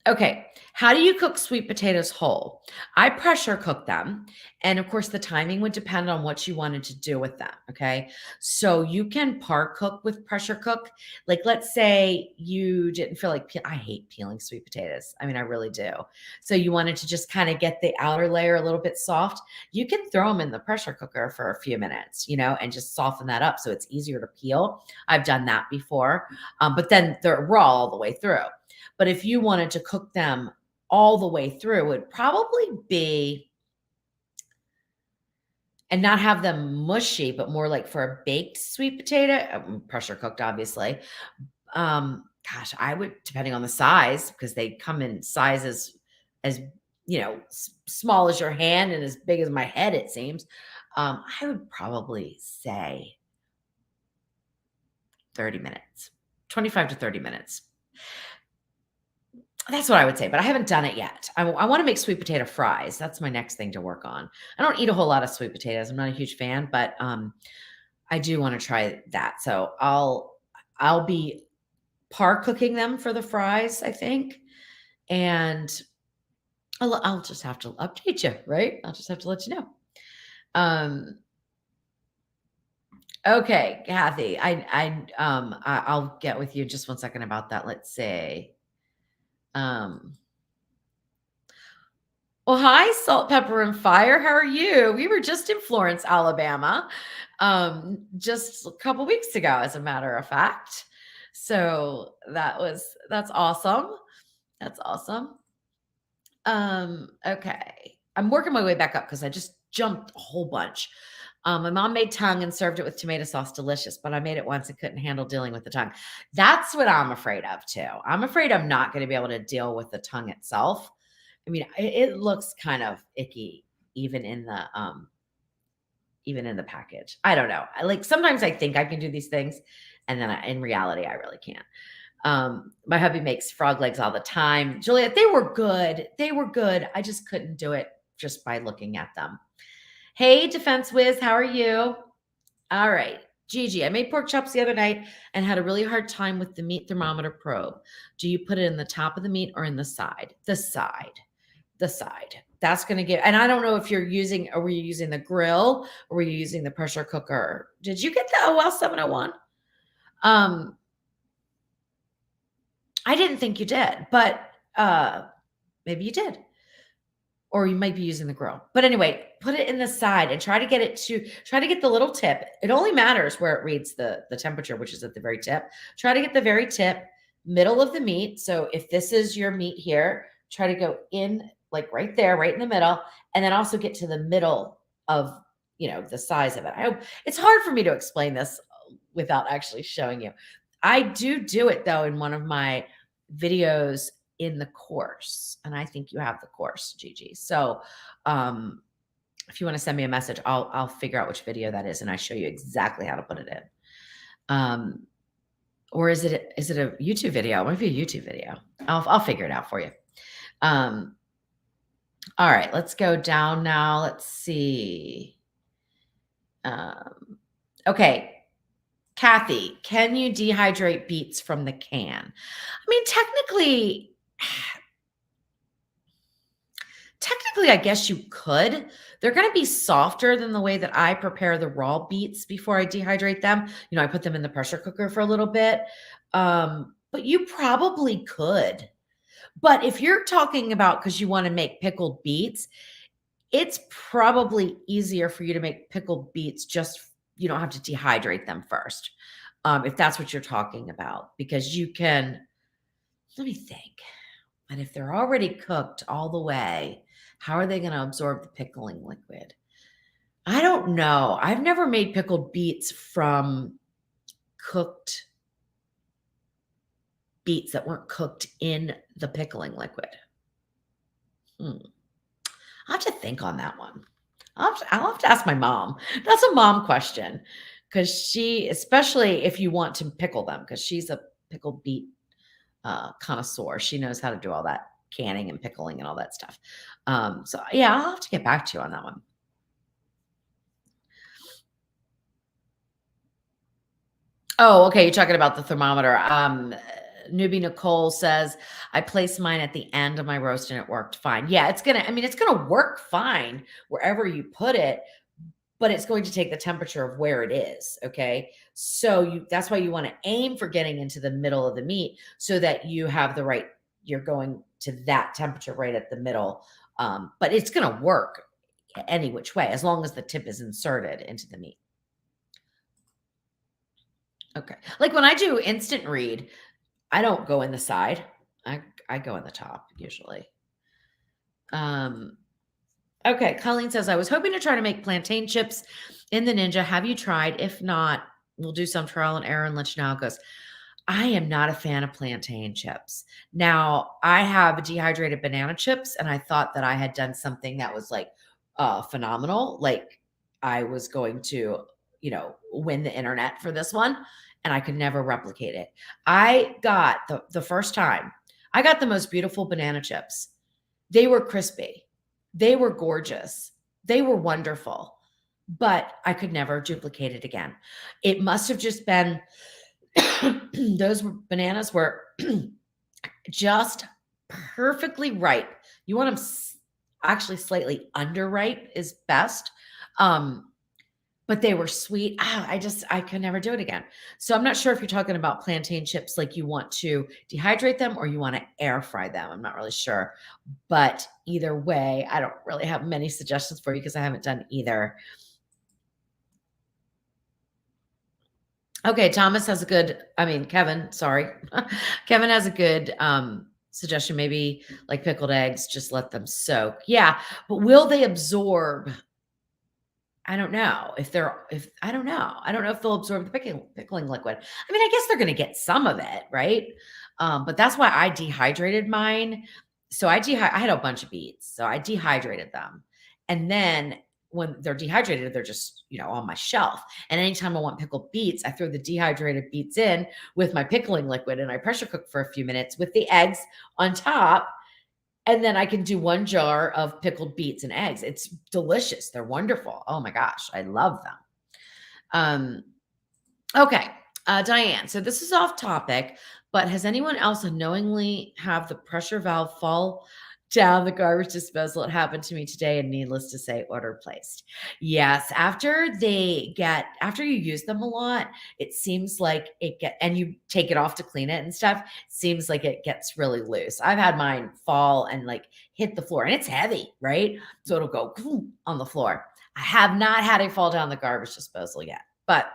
Okay. How do you cook sweet potatoes whole? I pressure cook them. And of course, the timing would depend on what you wanted to do with them. Okay. So you can par cook with pressure cook. Like, let's say you didn't feel like I hate peeling sweet potatoes. I mean, I really do. So you wanted to just kind of get the outer layer a little bit soft. You can throw them in the pressure cooker for a few minutes, and just soften that up so it's easier to peel. I've done that before. But then they're raw all the way through. But if you wanted to cook them all the way through, it would probably be, and not have them mushy, but more like for a baked sweet potato, pressure cooked, obviously. Gosh, I would, depending on the size, because they come in sizes as small as your hand and as big as my head, it seems. I would probably say 30 minutes, 25 to 30 minutes. That's what I would say, but I haven't done it yet. I want to make sweet potato fries. That's my next thing to work on. I don't eat a whole lot of sweet potatoes. I'm not a huge fan, but I do want to try that. So I'll be par cooking them for the fries, I think. And I'll just have to update you, right? I'll just have to let you know. Okay, Kathy, I'll get with you just one second about that. Let's see. Well, hi, Salt, Pepper, and Fire. How are you? We were just in Florence, Alabama, just a couple weeks ago, as a matter of fact. So that's awesome. That's awesome. Okay. I'm working my way back up because I just jumped a whole bunch. My mom made tongue and served it with tomato sauce. Delicious, but I made it once and couldn't handle dealing with the tongue. That's what I'm afraid of too. I'm afraid I'm not going to be able to deal with the tongue itself. I mean, it looks kind of icky even in the package. I don't know. Like sometimes I think I can do these things, and then in reality, I really can't. My hubby makes frog legs all the time. Juliet, they were good. They were good. I just couldn't do it just by looking at them. Hey, Defense Whiz, how are you? All right. Gigi, I made pork chops the other night and had a really hard time with the meat thermometer probe. Do you put it in the top of the meat or in the side? The side. The side. That's going to give, and I don't know if were you using the grill or were you using the pressure cooker? Did you get the OL 701? I didn't think you did, but maybe you did. Or you might be using the grill. But anyway, put it in the side and try to get the little tip. It only matters where it reads the temperature, which is at the very tip. Try to get the very tip, middle of the meat. So if this is your meat here, try to go in like right there, right in the middle, and then also get to the middle of, the size of it. I hope it's hard for me to explain this without actually showing you. I do it though in one of my videos in the course, and I think you have the course, Gigi. So if you want to send me a message, I'll figure out which video that is and I show you exactly how to put it in. Or is it a YouTube video? It might be a YouTube video. I'll figure it out for you. All right, let's go down now. Let's see. Okay. Kathy, can you dehydrate beets from the can? I mean, technically, I guess you could. They're going to be softer than the way that I prepare the raw beets before I dehydrate them. I put them in the pressure cooker for a little bit. But you probably could. But if you're talking about because you want to make pickled beets, it's probably easier for you to make pickled beets you don't have to dehydrate them first. If that's what you're talking about, because you can, let me think. But if they're already cooked all the way, how are they going to absorb the pickling liquid? I don't know. I've never made pickled beets from cooked beets that weren't cooked in the pickling liquid. I'll have to think on that one. I'll have to ask my mom. That's a mom question because especially if you want to pickle them, because she's a pickled beet connoisseur. She knows how to do all that canning and pickling and all that stuff. So yeah, I'll have to get back to you on that one. Oh, okay. You're talking about the thermometer. Newbie Nicole says, I placed mine at the end of my roast and it worked fine. Yeah, it's going to work fine wherever you put it, but it's going to take the temperature of where it is. Okay. So that's why you want to aim for getting into the middle of the meat so that you're going to that temperature right at the middle. But it's going to work any which way, as long as the tip is inserted into the meat. Okay. Like when I do instant read, I don't go in the side. I go in the top usually. Okay. Colleen says, I was hoping to try to make plantain chips in the Ninja. Have you tried? If not, we'll do some trial and error and let you know how it goes. I am not a fan of plantain chips. Now, I have dehydrated banana chips, and I thought that I had done something that was like phenomenal. Like I was going to, win the internet for this one, and I could never replicate it. I got the first time, I got the most beautiful banana chips. They were crispy. They were gorgeous. They were wonderful, but I could never duplicate it again. It must have just been Those bananas were just perfectly ripe. You want them actually slightly underripe is best. But they were sweet. I could never do it again. So I'm not sure if you're talking about plantain chips, like you want to dehydrate them or you want to air fry them. I'm not really sure. But either way, I don't really have many suggestions for you because I haven't done either. Okay, Thomas has a good, I mean, Kevin, sorry. Kevin has a good suggestion. Maybe like pickled eggs, just let them soak. Yeah, but will they absorb? I don't know if I don't know. I don't know if they'll absorb the pickling liquid. I mean, I guess they're going to get some of it, right? But that's why I dehydrated mine. So I had a bunch of beets, so I dehydrated them, and then when they're dehydrated, they're just on my shelf. And anytime I want pickled beets, I throw the dehydrated beets in with my pickling liquid, and I pressure cook for a few minutes with the eggs on top, and then I can do 1 jar of pickled beets and eggs. It's delicious. They're wonderful. Oh my gosh, I love them. Okay, Diane. So this is off topic, but has anyone else unknowingly have the pressure valve fall down the garbage disposal? It happened to me today, and needless to say, order placed. Yes, after you use them a lot, it seems like and you take it off to clean it and stuff, seems like it gets really loose. I've had mine fall and like hit the floor, and it's heavy, right? So it'll go on the floor. I have not had it fall down the garbage disposal yet, but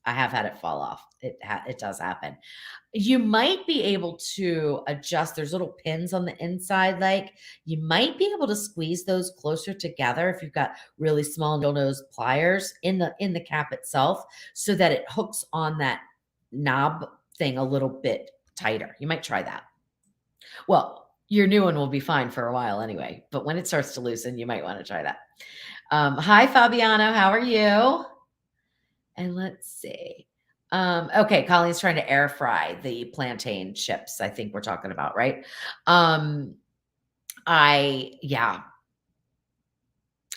I have had it fall off. It does happen. You might be able to adjust. There's little pins on the inside, like you might be able to squeeze those closer together if you've got really small needle nose pliers in the cap itself, so that it hooks on that knob thing a little bit tighter. You might try that. Well, your new one will be fine for a while anyway, but when it starts to loosen, you might want to try that. Hi, Fabiano. How are you? And let's see. Okay, Colleen's trying to air fry the plantain chips. I think we're talking about, right? Yeah.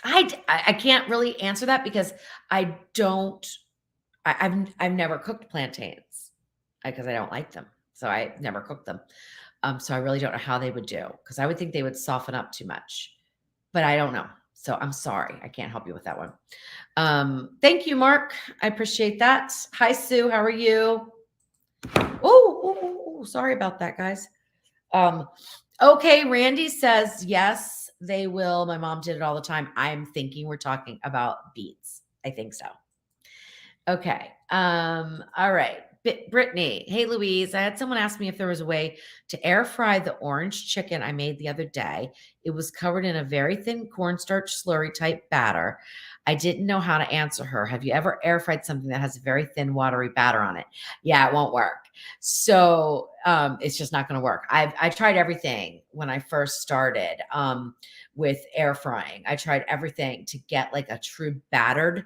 I can't really answer that because I don't. I've never cooked plantains because I don't like them, so I never cooked them. So I really don't know how they would do because I would think they would soften up too much, but I don't know. So I'm sorry, I can't help you with that one. Thank you, Mark. I appreciate that. Hi, Sue. How are you? Oh, sorry about that, guys. Okay, Randy says yes, they will. My mom did it all the time. I'm thinking we're talking about beets. I think so. Okay. All right. Brittany. Hey, Louise. I had someone ask me if there was a way to air fry the orange chicken I made the other day. It was covered in a very thin cornstarch slurry type batter. I didn't know how to answer her. Have you ever air fried something that has a very thin, watery batter on it? Yeah, it won't work. So it's just not going to work. I tried everything when I first started with air frying. I tried everything to get like a true battered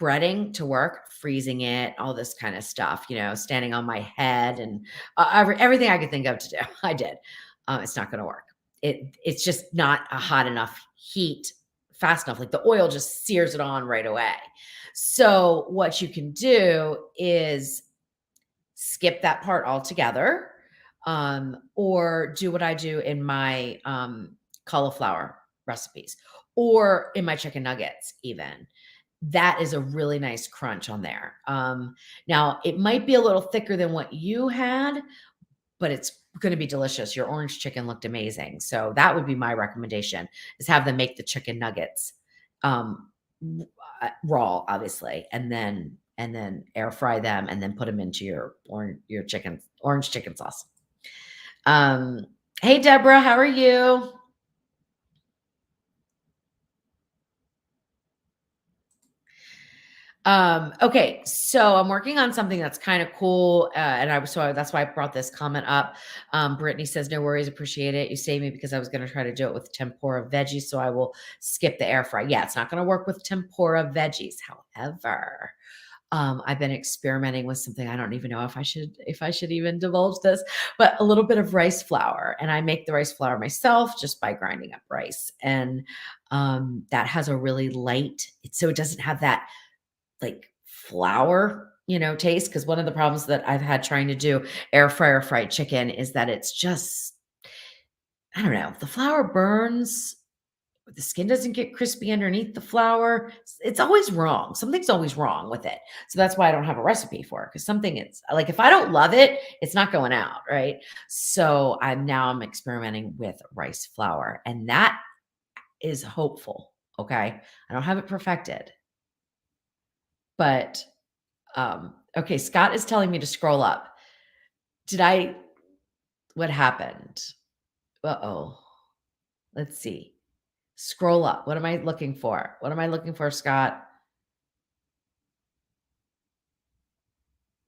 breading to work, freezing it, all this kind of stuff, standing on my head and everything I could think of to do. I did. It's not going to work. It's just not a hot enough heat fast enough. Like the oil just sears it on right away. So what you can do is skip that part altogether, or do what I do in my cauliflower recipes or in my chicken nuggets even. That is a really nice crunch on there. Now it might be a little thicker than what you had, but it's going to be delicious. Your orange chicken looked amazing. So that would be my recommendation, is have them make the chicken nuggets raw, obviously, and then air fry them and then put them into your orange chicken sauce. Hey, Deborah, how are you? Okay, so I'm working on something that's kind of cool, that's why I brought this comment up. Brittany says, "No worries, appreciate it. You saved me because I was going to try to do it with tempura veggies, so I will skip the air fry." Yeah, it's not going to work with tempura veggies. However, I've been experimenting with something. I don't even know if I should even divulge this, but a little bit of rice flour, and I make the rice flour myself just by grinding up rice, and that has a really light. So it doesn't have that like flour taste. Because one of the problems that I've had trying to do air fryer fried chicken is that it's just, I don't know, the flour burns, the skin doesn't get crispy underneath the flour. It's always wrong. Something's always wrong with it. So that's why I don't have a recipe for it. Because something, it's like, if I don't love it, it's not going out, right? So I'm experimenting with rice flour, and that is hopeful. Okay. I don't have it perfected, but okay. Scott is telling me to scroll up. What happened? Uh-oh. Let's see. Scroll up. What am I looking for? What am I looking for, Scott?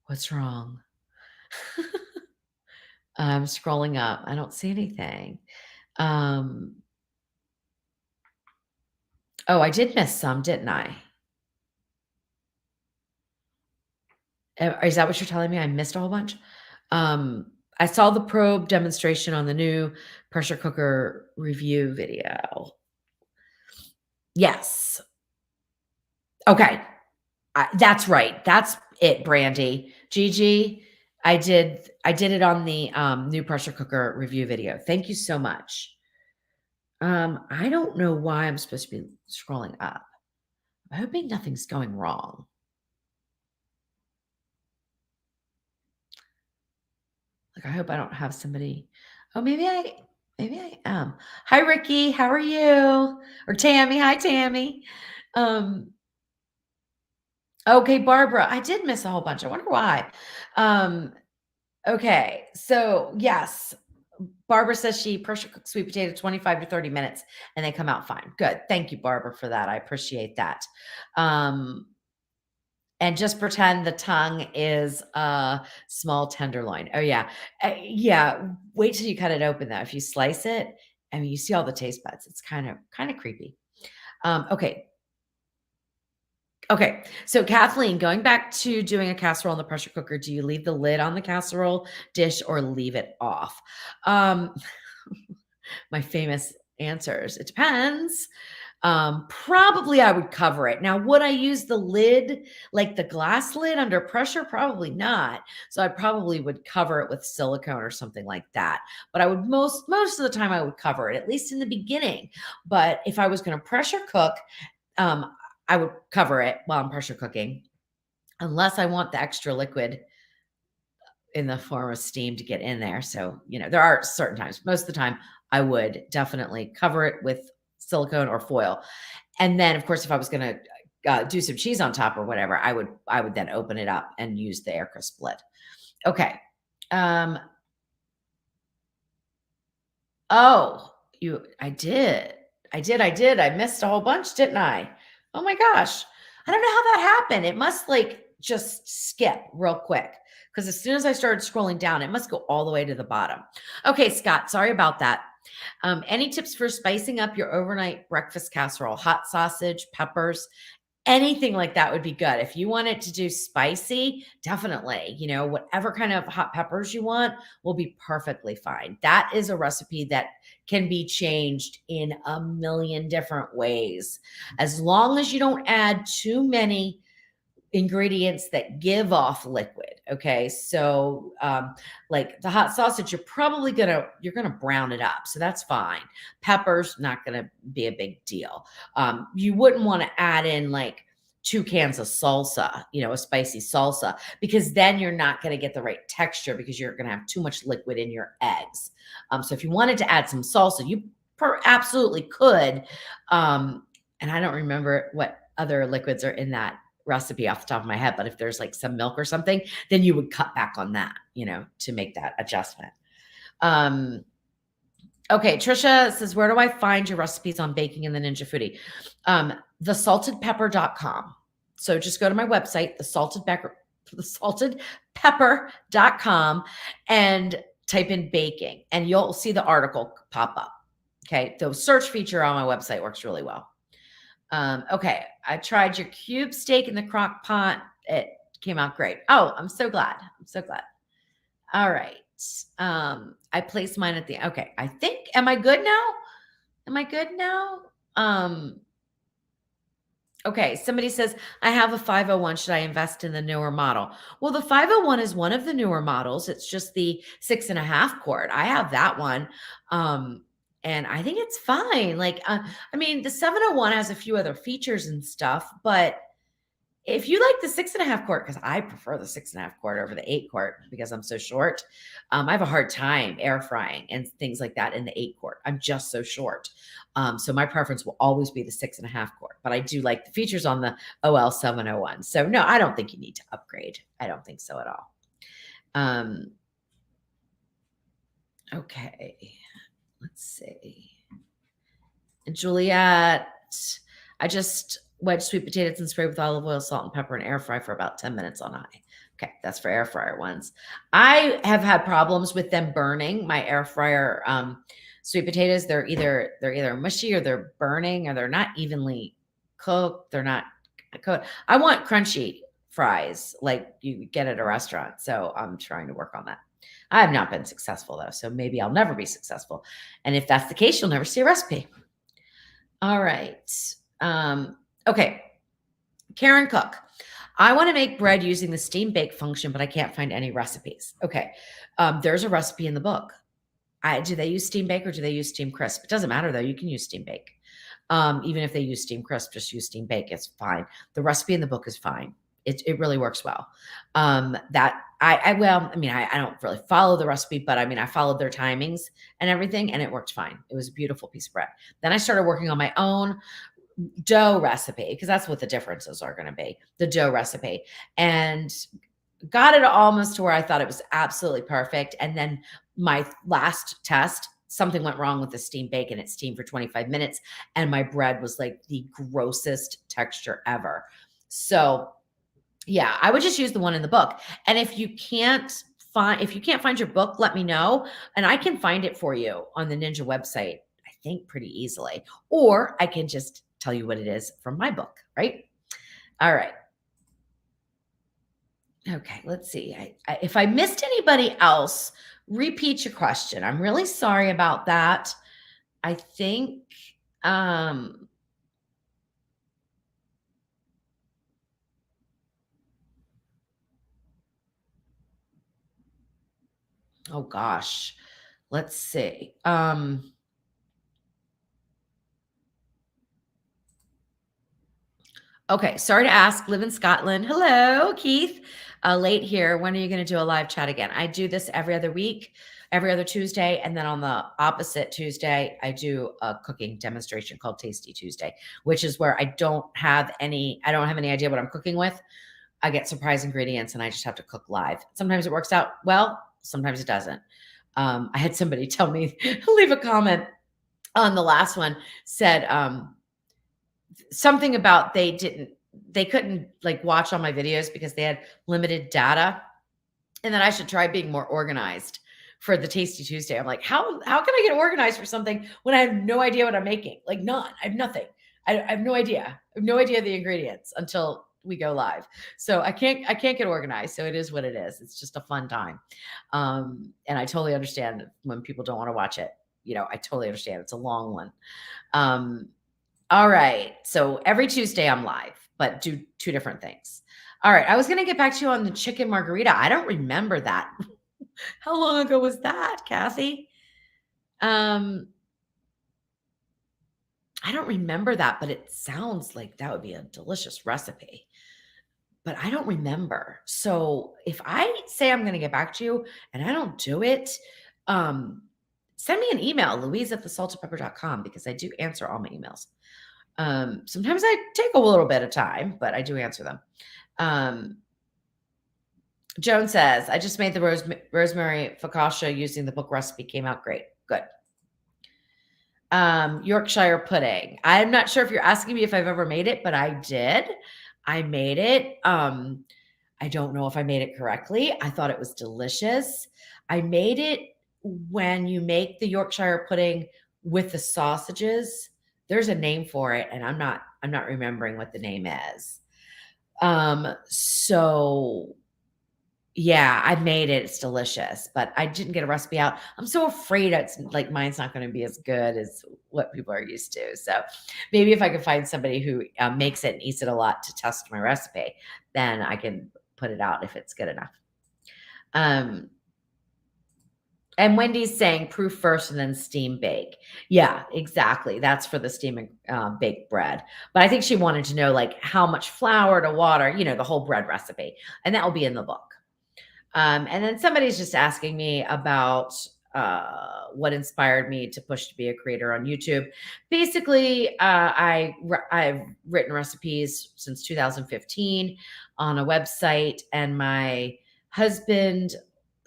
What's wrong? I'm scrolling up. I don't see anything. Um, oh, I did miss some, didn't I? Is that what you're telling me? I missed a whole bunch? I saw the probe demonstration on the new pressure cooker review video. Yes. Okay. That's right. That's it, Brandy. Gigi, I did it on the new pressure cooker review video. Thank you so much. I don't know why I'm supposed to be scrolling up. I'm hoping nothing's going wrong. Like, I hope I don't have somebody. Oh, maybe I am. Hi, Ricky. How are you? Or Tammy. Hi, Tammy. Um, okay, Barbara. I did miss a whole bunch. I wonder why. Okay. So yes, Barbara says she pressure cooks sweet potato 25 to 30 minutes and they come out fine. Good. Thank you, Barbara, for that. I appreciate that. And just pretend the tongue is a small tenderloin. Oh yeah. Yeah. Wait till you cut it open though. If you slice it, I mean, you see all the taste buds. It's kind of creepy. Okay. Okay. So Kathleen, going back to doing a casserole in the pressure cooker, do you leave the lid on the casserole dish or leave it off? Um, my famous answers. It depends. Probably I would cover it. Now, would I use the lid, like the glass lid under pressure? Probably not. So I probably would cover it with silicone or something like that. But I would most of the time I would cover it, at least in the beginning. But if I was going to pressure cook, um, I would cover it while I'm pressure cooking, unless I want the extra liquid in the form of steam to get in there. So, there are certain times. Most of the time, I would definitely cover it with silicone or foil. And then, of course, if I was going to do some cheese on top or whatever, I would then open it up and use the air crisp lid. Okay. Um, oh, I did. I missed a whole bunch, didn't I? Oh my gosh. I don't know how that happened. It must like just skip real quick because as soon as I started scrolling down, it must go all the way to the bottom. Okay, Scott, sorry about that. Any tips for spicing up your overnight breakfast casserole? Hot sausage, peppers, anything like that would be good. If you want it to do spicy, definitely, whatever kind of hot peppers you want will be perfectly fine. That is a recipe that can be changed in a million different ways. As long as you don't add too many ingredients that give off liquid. Okay. So, like the hot sausage, you're gonna brown it up. So that's fine. Peppers, not gonna be a big deal. You wouldn't want to add in like 2 cans of salsa, a spicy salsa, because then you're not going to get the right texture because you're going to have too much liquid in your eggs. So if you wanted to add some salsa, you absolutely could. And I don't remember what other liquids are in that recipe off the top of my head, but if there's like some milk or something, then you would cut back on that, to make that adjustment. Okay, Trisha says, where do I find your recipes on baking in the Ninja Foodi? Thesaltedpepper.com. So just go to my website, thesaltedpepper.com, and type in baking, and you'll see the article pop up. Okay, the search feature on my website works really well. Okay, I tried your cube steak in the crock pot. It came out great. Oh, I'm so glad. All right. I placed mine at the, okay. Am I good now? Um, Okay, somebody says, I have a 501. Should I invest in the newer model? Well, the 501 is one of the newer models. It's just the 6.5 quart. I have that one. And I think it's fine. Like, I mean, the 701 has a few other features and stuff, but if you like the 6.5 quart, because I prefer the 6.5 quart over the 8 quart because I'm so short, I have a hard time air frying and things like that in the 8 quart. I'm just so short. So my preference will always be the 6.5 quart, but I do like the features on the OL 701. So no, I don't think you need to upgrade. I don't think so at all. Okay, let's see. Juliet, I just wedge sweet potatoes and spray with olive oil, salt, and pepper, and air fry for about 10 minutes on high. Okay, that's for air fryer ones. I have had problems with them burning my air fryer sweet potatoes. They're either mushy or they're burning or they're not evenly cooked. They're not cooked. I want crunchy fries like you get at a restaurant. So I'm trying to work on that. I have not been successful though, so maybe I'll never be successful. And if that's the case, you'll never see a recipe. All right. Okay. Karen Cook. I want to make bread using the steam bake function, but I can't find any recipes. Okay. There's a recipe in the book. Do they use steam bake or do they use steam crisp? It doesn't matter though. You can use steam bake. Even if they use steam crisp, just use steam bake. It's fine. The recipe in the book is fine. It really works well. That I don't really follow the recipe, but I mean, I followed their timings and everything and it worked fine. It was a beautiful piece of bread. Then I started working on my own dough recipe because that's what the differences are going to be, the dough recipe, and got it almost to where I thought it was absolutely perfect. And then my last test, something went wrong with the steam bake and it steamed for 25 minutes and my bread was like the grossest texture ever. So yeah, I would just use the one in the book. And if you can't find your book, let me know and I can find it for you on the Ninja website, I think pretty easily. Or I can just tell you what it is from my book, right? All right. Okay, let's see. If I missed anybody else, repeat your question. I'm really sorry about that. I think oh gosh. Let's see. Okay, sorry to ask. Live in Scotland. Hello, Keith. Late here. When are you going to do a live chat again? I do this every other week, every other Tuesday, and then on the opposite Tuesday, I do a cooking demonstration called Tasty Tuesday, which is where I don't have any idea what I'm cooking with. I get surprise ingredients and I just have to cook live. Sometimes it works out well, sometimes it doesn't. I had somebody tell me, leave a comment on the last one, said something about they couldn't like watch all my videos because they had limited data and that I should try being more organized for the Tasty Tuesday. I'm like, how can I get organized for something when I have no idea what I'm making? Like none. I have nothing. I have no idea. I have no idea the ingredients until we go live. So I can't get organized. So it is what it is. It's just a fun time. And I totally understand when people don't want to watch it. You know, I totally understand. It's a long one. All right. So every Tuesday I'm live, but do two different things. All right. I was going to get back to you on the chicken margarita. I don't remember that. How long ago was that, Kathy? I don't remember that, but it sounds like that would be a delicious recipe. But I don't remember. So if I say I'm going to get back to you and I don't do it, send me an email, louise@thesaltedpepper.com, because I do answer all my emails. Sometimes I take a little bit of time, but I do answer them. Joan says, I just made the rosemary focaccia using the book recipe. Came out great. Good. Yorkshire pudding. I'm not sure if you're asking me if I've ever made it, but I did. I made it. I don't know if I made it correctly. I thought it was delicious. I made it when you make the Yorkshire pudding with the sausages. There's a name for it, and I'm not remembering what the name is. So Yeah, I made it. It's delicious, but I didn't get a recipe out. I'm so afraid it's like mine's not going to be as good as what people are used to. So maybe if I could find somebody who makes it and eats it a lot to test my recipe, then I can put it out if it's good enough. Um, and Wendy's saying proof first and then steam bake. Yeah, exactly. That's for the steam and baked bread. But I think she wanted to know like how much flour to water, the whole bread recipe, and that will be in the book. And then somebody's just asking me about what inspired me to push to be a creator on YouTube. Basically, I've written recipes since 2015 on a website, and my husband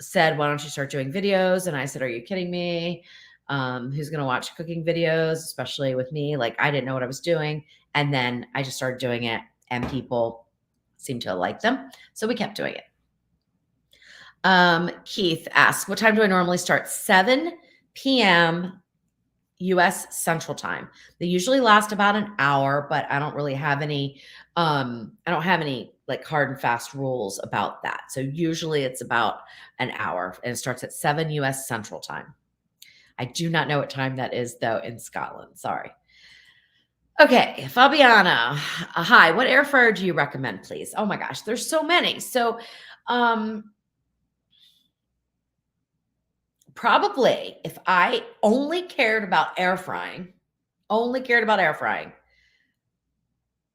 said, "Why don't you start doing videos?" And I said, "Are you kidding me? Who's going to watch cooking videos, especially with me?" Like I didn't know what I was doing, and then I just started doing it, and people seemed to like them, so we kept doing it. Keith asks, what time do I normally start? 7 p.m. US Central Time. They usually last about an hour, but I don't really have any I don't have any like hard and fast rules about that. So usually it's about an hour and it starts at 7 US Central Time. I do not know what time that is though in Scotland. Sorry. Okay, Fabiana. Hi, what air fryer do you recommend, please? Oh my gosh, there's so many. So probably if I only cared about air frying,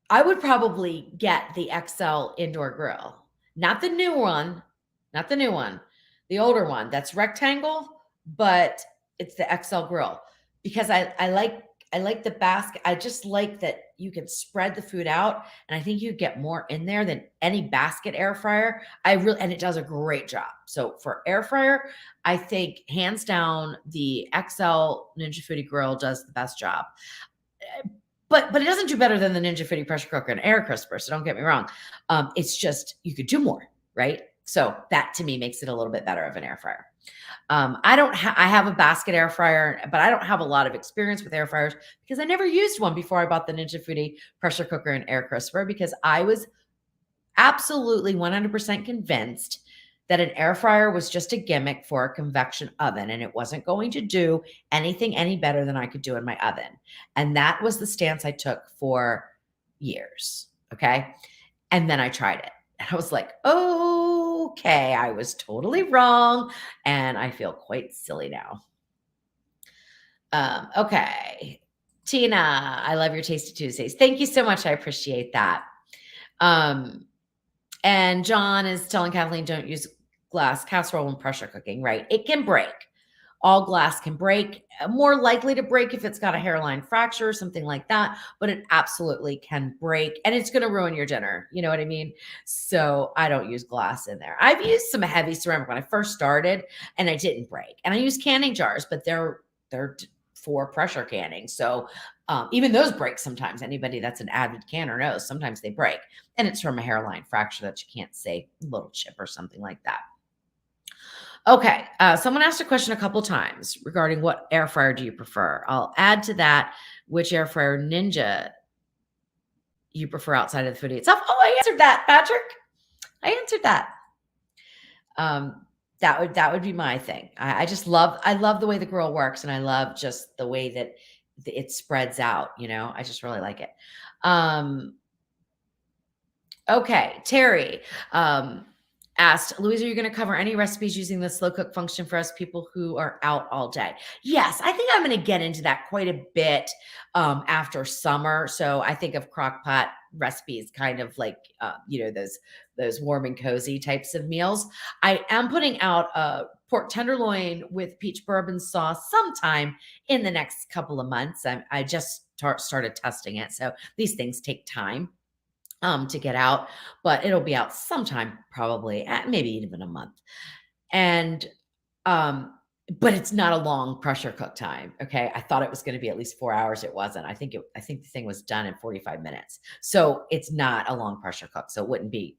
I would probably get the XL indoor grill. Not the new one, not the new one, the older one that's rectangle, but it's the XL grill because I like the basket. I just like that you can spread the food out and I think you get more in there than any basket air fryer. And it does a great job. So for air fryer, I think hands down the XL Ninja Foodi grill does the best job. But it doesn't do better than the Ninja Foodi pressure cooker and air crisper. So don't get me wrong. It's just you could do more, right? So that to me makes it a little bit better of an air fryer. I have a basket air fryer, but I don't have a lot of experience with air fryers because I never used one before I bought the Ninja Foodi pressure cooker and air crisper because I was absolutely 100% convinced that an air fryer was just a gimmick for a convection oven and it wasn't going to do anything any better than I could do in my oven. And that was the stance I took for years. Okay. And then I tried it and I was like, okay, I was totally wrong. And I feel quite silly now. Okay. Tina, I love your Tasty Tuesdays. Thank you so much. I appreciate that. And John is telling Kathleen, don't use glass casserole when pressure cooking, right? It can break. All glass can break, more likely to break if it's got a hairline fracture or something like that, but it absolutely can break and it's going to ruin your dinner. You know what I mean? So I don't use glass in there. I've used some heavy ceramic when I first started and I didn't break. And I use canning jars, but they're for pressure canning. So even those break sometimes. Anybody that's an avid canner knows sometimes they break. And it's from a hairline fracture that you can't say, a little chip or something like that. Okay. Someone asked a question a couple times regarding what air fryer do you prefer? I'll add to that which air fryer ninja you prefer outside of the Foodi itself. Oh, I answered that, Patrick. I answered that. That would be my thing. I love the way the grill works, and I love just the way that it spreads out. I just really like it. Okay, Terry. Asked, Louise, are you going to cover any recipes using the slow cook function for us people who are out all day? Yes, I think I'm going to get into that quite a bit after summer. So I think of crock pot recipes, kind of like those warm and cozy types of meals. I am putting out a pork tenderloin with peach bourbon sauce sometime in the next couple of months. I just started testing it, so these things take time to get out, but it'll be out sometime, probably maybe even a month. And but it's not a long pressure cook time. Okay, I thought it was going to be at least 4 hours. It wasn't. I think the thing was done in 45 minutes. So it's not a long pressure cook. So it wouldn't be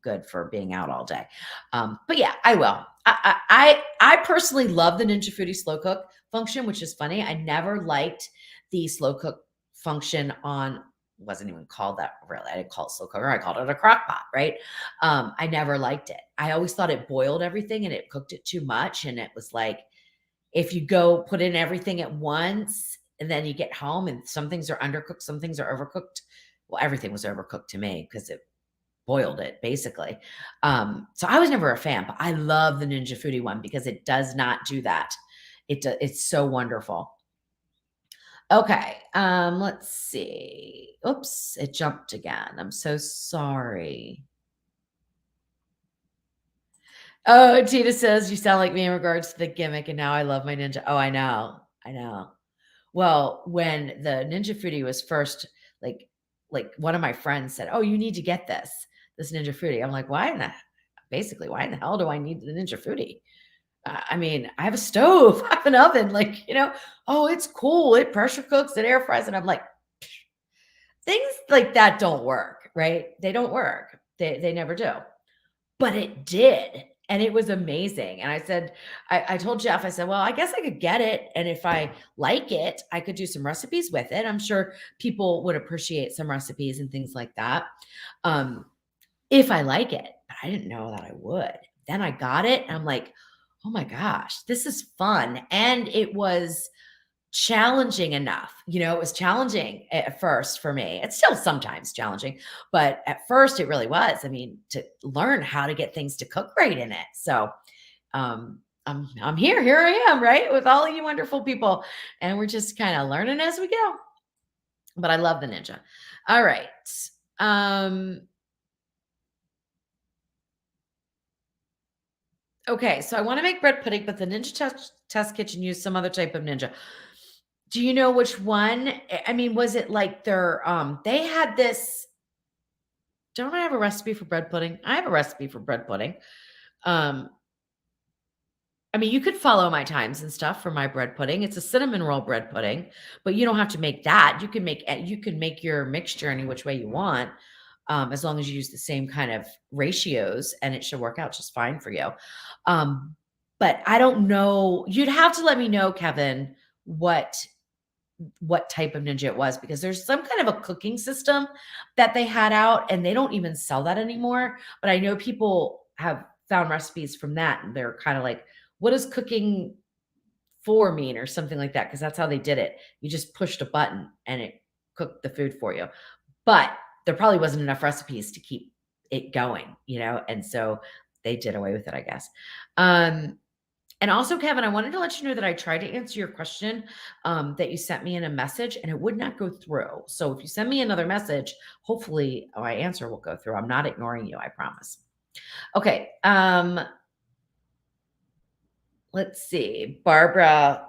good for being out all day. But yeah, I will. I personally love the Ninja Foodi slow cook function, which is funny. I never liked the slow cook function on wasn't even called that really. I didn't call it slow cooker. I called it a crock pot, right? I never liked it. I always thought it boiled everything and it cooked it too much. And it was like, if you go put in everything at once and then you get home and some things are undercooked, some things are overcooked. Well, everything was overcooked to me because it boiled it basically. So I was never a fan, but I love the Ninja Foodi one because it does not do that. It's so wonderful. Okay, let's see. Oops, it jumped again. I'm so sorry. Oh, Tina says you sound like me in regards to the gimmick, and now I love my Ninja. Oh, I know. I know. Well, when the Ninja Foodi was first, like one of my friends said, "Oh, you need to get this Ninja Foodi." I'm like, basically, why in the hell do I need the Ninja Foodi? I mean, I have a stove, I have an oven, like, oh, it's cool. It pressure cooks, it air fries. And I'm like, things like that don't work, right? They don't work. They never do. But it did. And it was amazing. And I said, I told Jeff, I said, well, I guess I could get it. And if I like it, I could do some recipes with it. I'm sure people would appreciate some recipes and things like that. If I like it. But I didn't know that I would. Then I got it. And I'm like, oh my gosh, this is fun. And it was challenging enough. It was challenging at first for me. It's still sometimes challenging, but at first it really was. I mean, to learn how to get things to cook right in it. So, I'm here. Here I am, right, with all of you wonderful people, and we're just kind of learning as we go. But I love the Ninja. All right. Okay, so I want to make bread pudding, but the Ninja Test Kitchen used some other type of Ninja. Do you know which one? I mean, was it like they had this? Don't I have a recipe for bread pudding? I have a recipe for bread pudding. I mean, you could follow my times and stuff for my bread pudding. It's a cinnamon roll bread pudding, but you don't have to make that. You can make your mixture any which way you want, as long as you use the same kind of ratios, and it should work out just fine for you. But I don't know. You'd have to let me know, Kevin, what type of Ninja it was, because there's some kind of a cooking system that they had out and they don't even sell that anymore. But I know people have found recipes from that and they're kind of like, what does cooking for mean or something like that? Because that's how they did it. You just pushed a button and it cooked the food for you. But there probably wasn't enough recipes to keep it going, and so they did away with it, I guess. And also, Kevin, I wanted to let you know that I tried to answer your question that you sent me in a message and it would not go through. So if you send me another message, hopefully my answer will go through. I'm not ignoring you, I promise. Okay. Let's see. Barbara,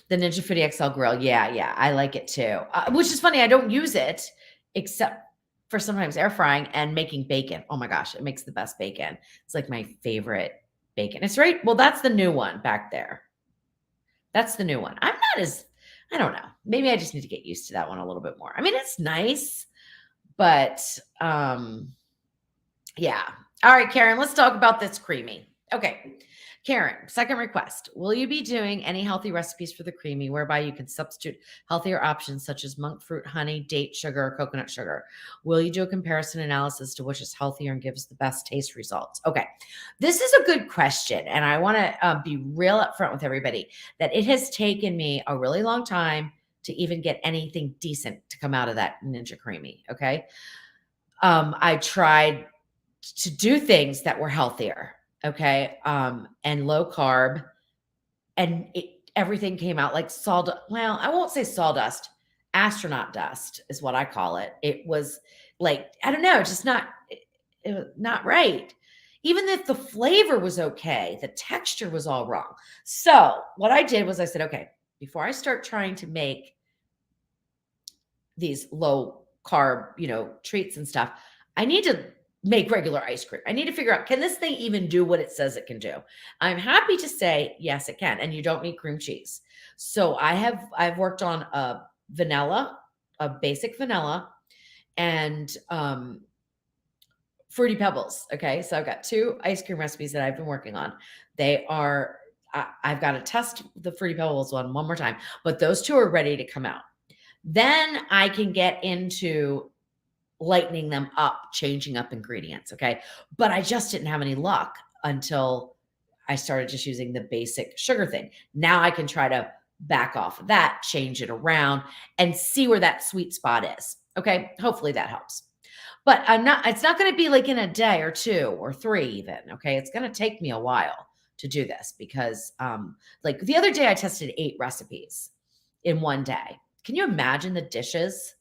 the Ninja Foodi XL grill. Yeah, I like it too. Which is funny. I don't use it except for sometimes air frying and making bacon. Oh my gosh, it makes the best bacon. It's like my favorite bacon. It's right. Well, that's the new one back there. That's the new one. I don't know. Maybe I just need to get used to that one a little bit more. I mean, it's nice, but yeah. All right, Karen, let's talk about this Creami. Okay. Karen, second request. Will you be doing any healthy recipes for the Creami whereby you can substitute healthier options such as monk fruit, honey, date sugar, or coconut sugar? Will you do a comparison analysis to which is healthier and gives the best taste results? Okay. This is a good question. And I want to be real upfront with everybody that it has taken me a really long time to even get anything decent to come out of that Ninja Creami. Okay. I tried to do things that were healthier. Okay. And low carb, and everything came out like sawdust. Well, I won't say sawdust, astronaut dust is what I call it. It was like, I don't know, just not right. Even if the flavor was okay, the texture was all wrong. So what I did was I said, okay, before I start trying to make these low carb, treats and stuff, I need to make regular ice cream. I need to figure out, can this thing even do what it says it can do? I'm happy to say, yes, it can. And you don't need cream cheese. So I've worked on a basic vanilla and Fruity Pebbles. Okay. So I've got 2 ice cream recipes that I've been working on. I've got to test the Fruity Pebbles one more time, but those 2 are ready to come out. Then I can get into lightening them up, changing up ingredients. Okay. But I just didn't have any luck until I started just using the basic sugar thing. Now I can try to back off of that, change it around, and see where that sweet spot is. Okay. Hopefully that helps. But it's not going to be like in a day or two or three, even. Okay. It's going to take me a while to do this because, like the other day, I tested 8 recipes in one day. Can you imagine the dishes?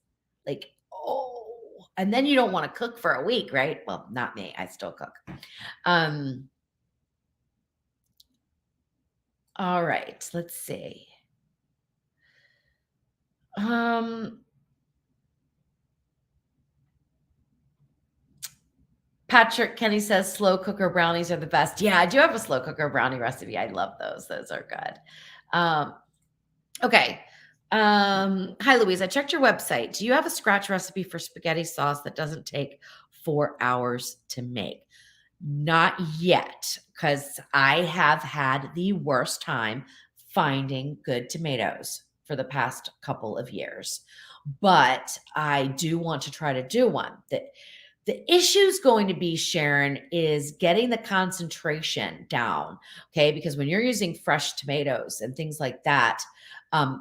Like, oh, and then you don't want to cook for a week, right? Well, not me. I still cook. All right, let's see. Patrick Kenny says slow cooker brownies are the best. Yeah, I do have a slow cooker brownie recipe. I love those. Those are good. Okay. Hi Louise. I checked your website. Do you have a scratch recipe for spaghetti sauce that doesn't take 4 hours to make? Not yet, because I have had the worst time finding good tomatoes for the past couple of years. But I do want to try to do one. The issue is going to be, Sharon, is getting the concentration down. Okay. Because when you're using fresh tomatoes and things like that,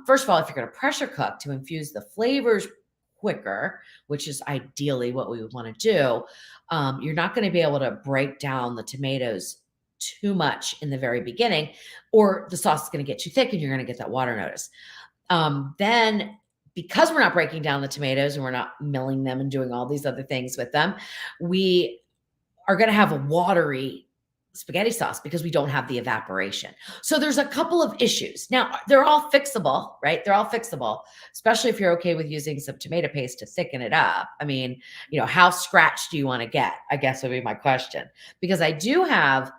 first of all, if you're going to pressure cook to infuse the flavors quicker, which is ideally what we would want to do, you're not going to be able to break down the tomatoes too much in the very beginning, or the sauce is going to get too thick and you're going to get that water notice. Then because we're not breaking down the tomatoes and we're not milling them and doing all these other things with them, we are going to have a watery spaghetti sauce because we don't have the evaporation. So there's a couple of issues. Now, they're all fixable, right? They're all fixable, especially if you're okay with using some tomato paste to thicken it up. I mean, how scratched do you want to get? I guess would be my question. Because I do have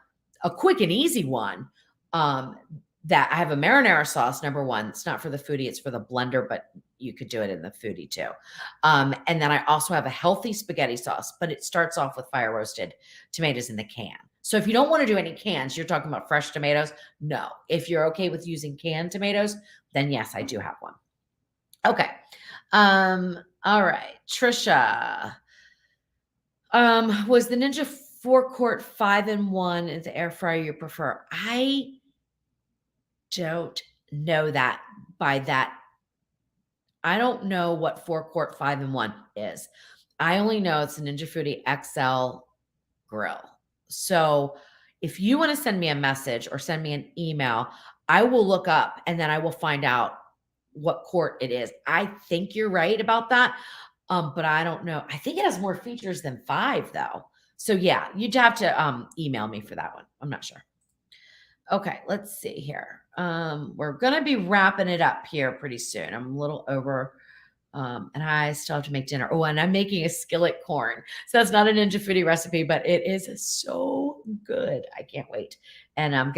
a quick and easy one, that I have a marinara sauce, number one. It's not for the Foodi, it's for the blender, but you could do it in the Foodi too. And then I also have a healthy spaghetti sauce, but it starts off with fire roasted tomatoes in the can. So if you don't want to do any cans, you're talking about fresh tomatoes. No. If you're okay with using canned tomatoes, then yes, I do have one. Okay. All right. Trisha. Was the Ninja 4-quart 5-in-1 in the air fryer you prefer? I don't know that by that. I don't know what 4-quart 5-in-1 is. I only know it's a Ninja Foodi XL grill. So if you want to send me a message or send me an email, I will look up and then I will find out what quart it is. I think you're right about that. But I don't know. I think it has more features than 5 though. So yeah, you'd have to email me for that one. I'm not sure. Okay, let's see here. We're gonna be wrapping it up here pretty soon. I'm a little over, and I still have to make dinner. Oh, and I'm making a skillet corn. So that's not a Ninja Foodi recipe, but it is so good. I can't wait. And I'm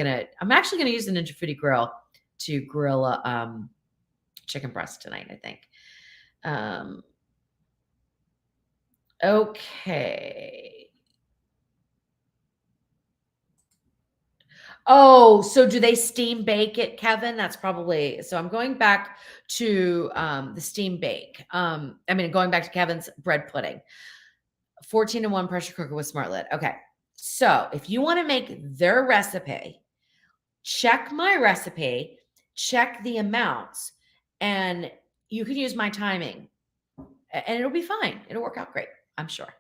actually gonna use the Ninja Foodi grill to grill a chicken breast tonight, I think. Okay. Oh, so do they steam bake it, Kevin? That's probably so. I'm going back to the steam bake. Going back to Kevin's bread pudding. 14-in-1 pressure cooker with smart lid. Okay. So if you want to make their recipe, check my recipe, check the amounts, and you can use my timing and it'll be fine. It'll work out great, I'm sure.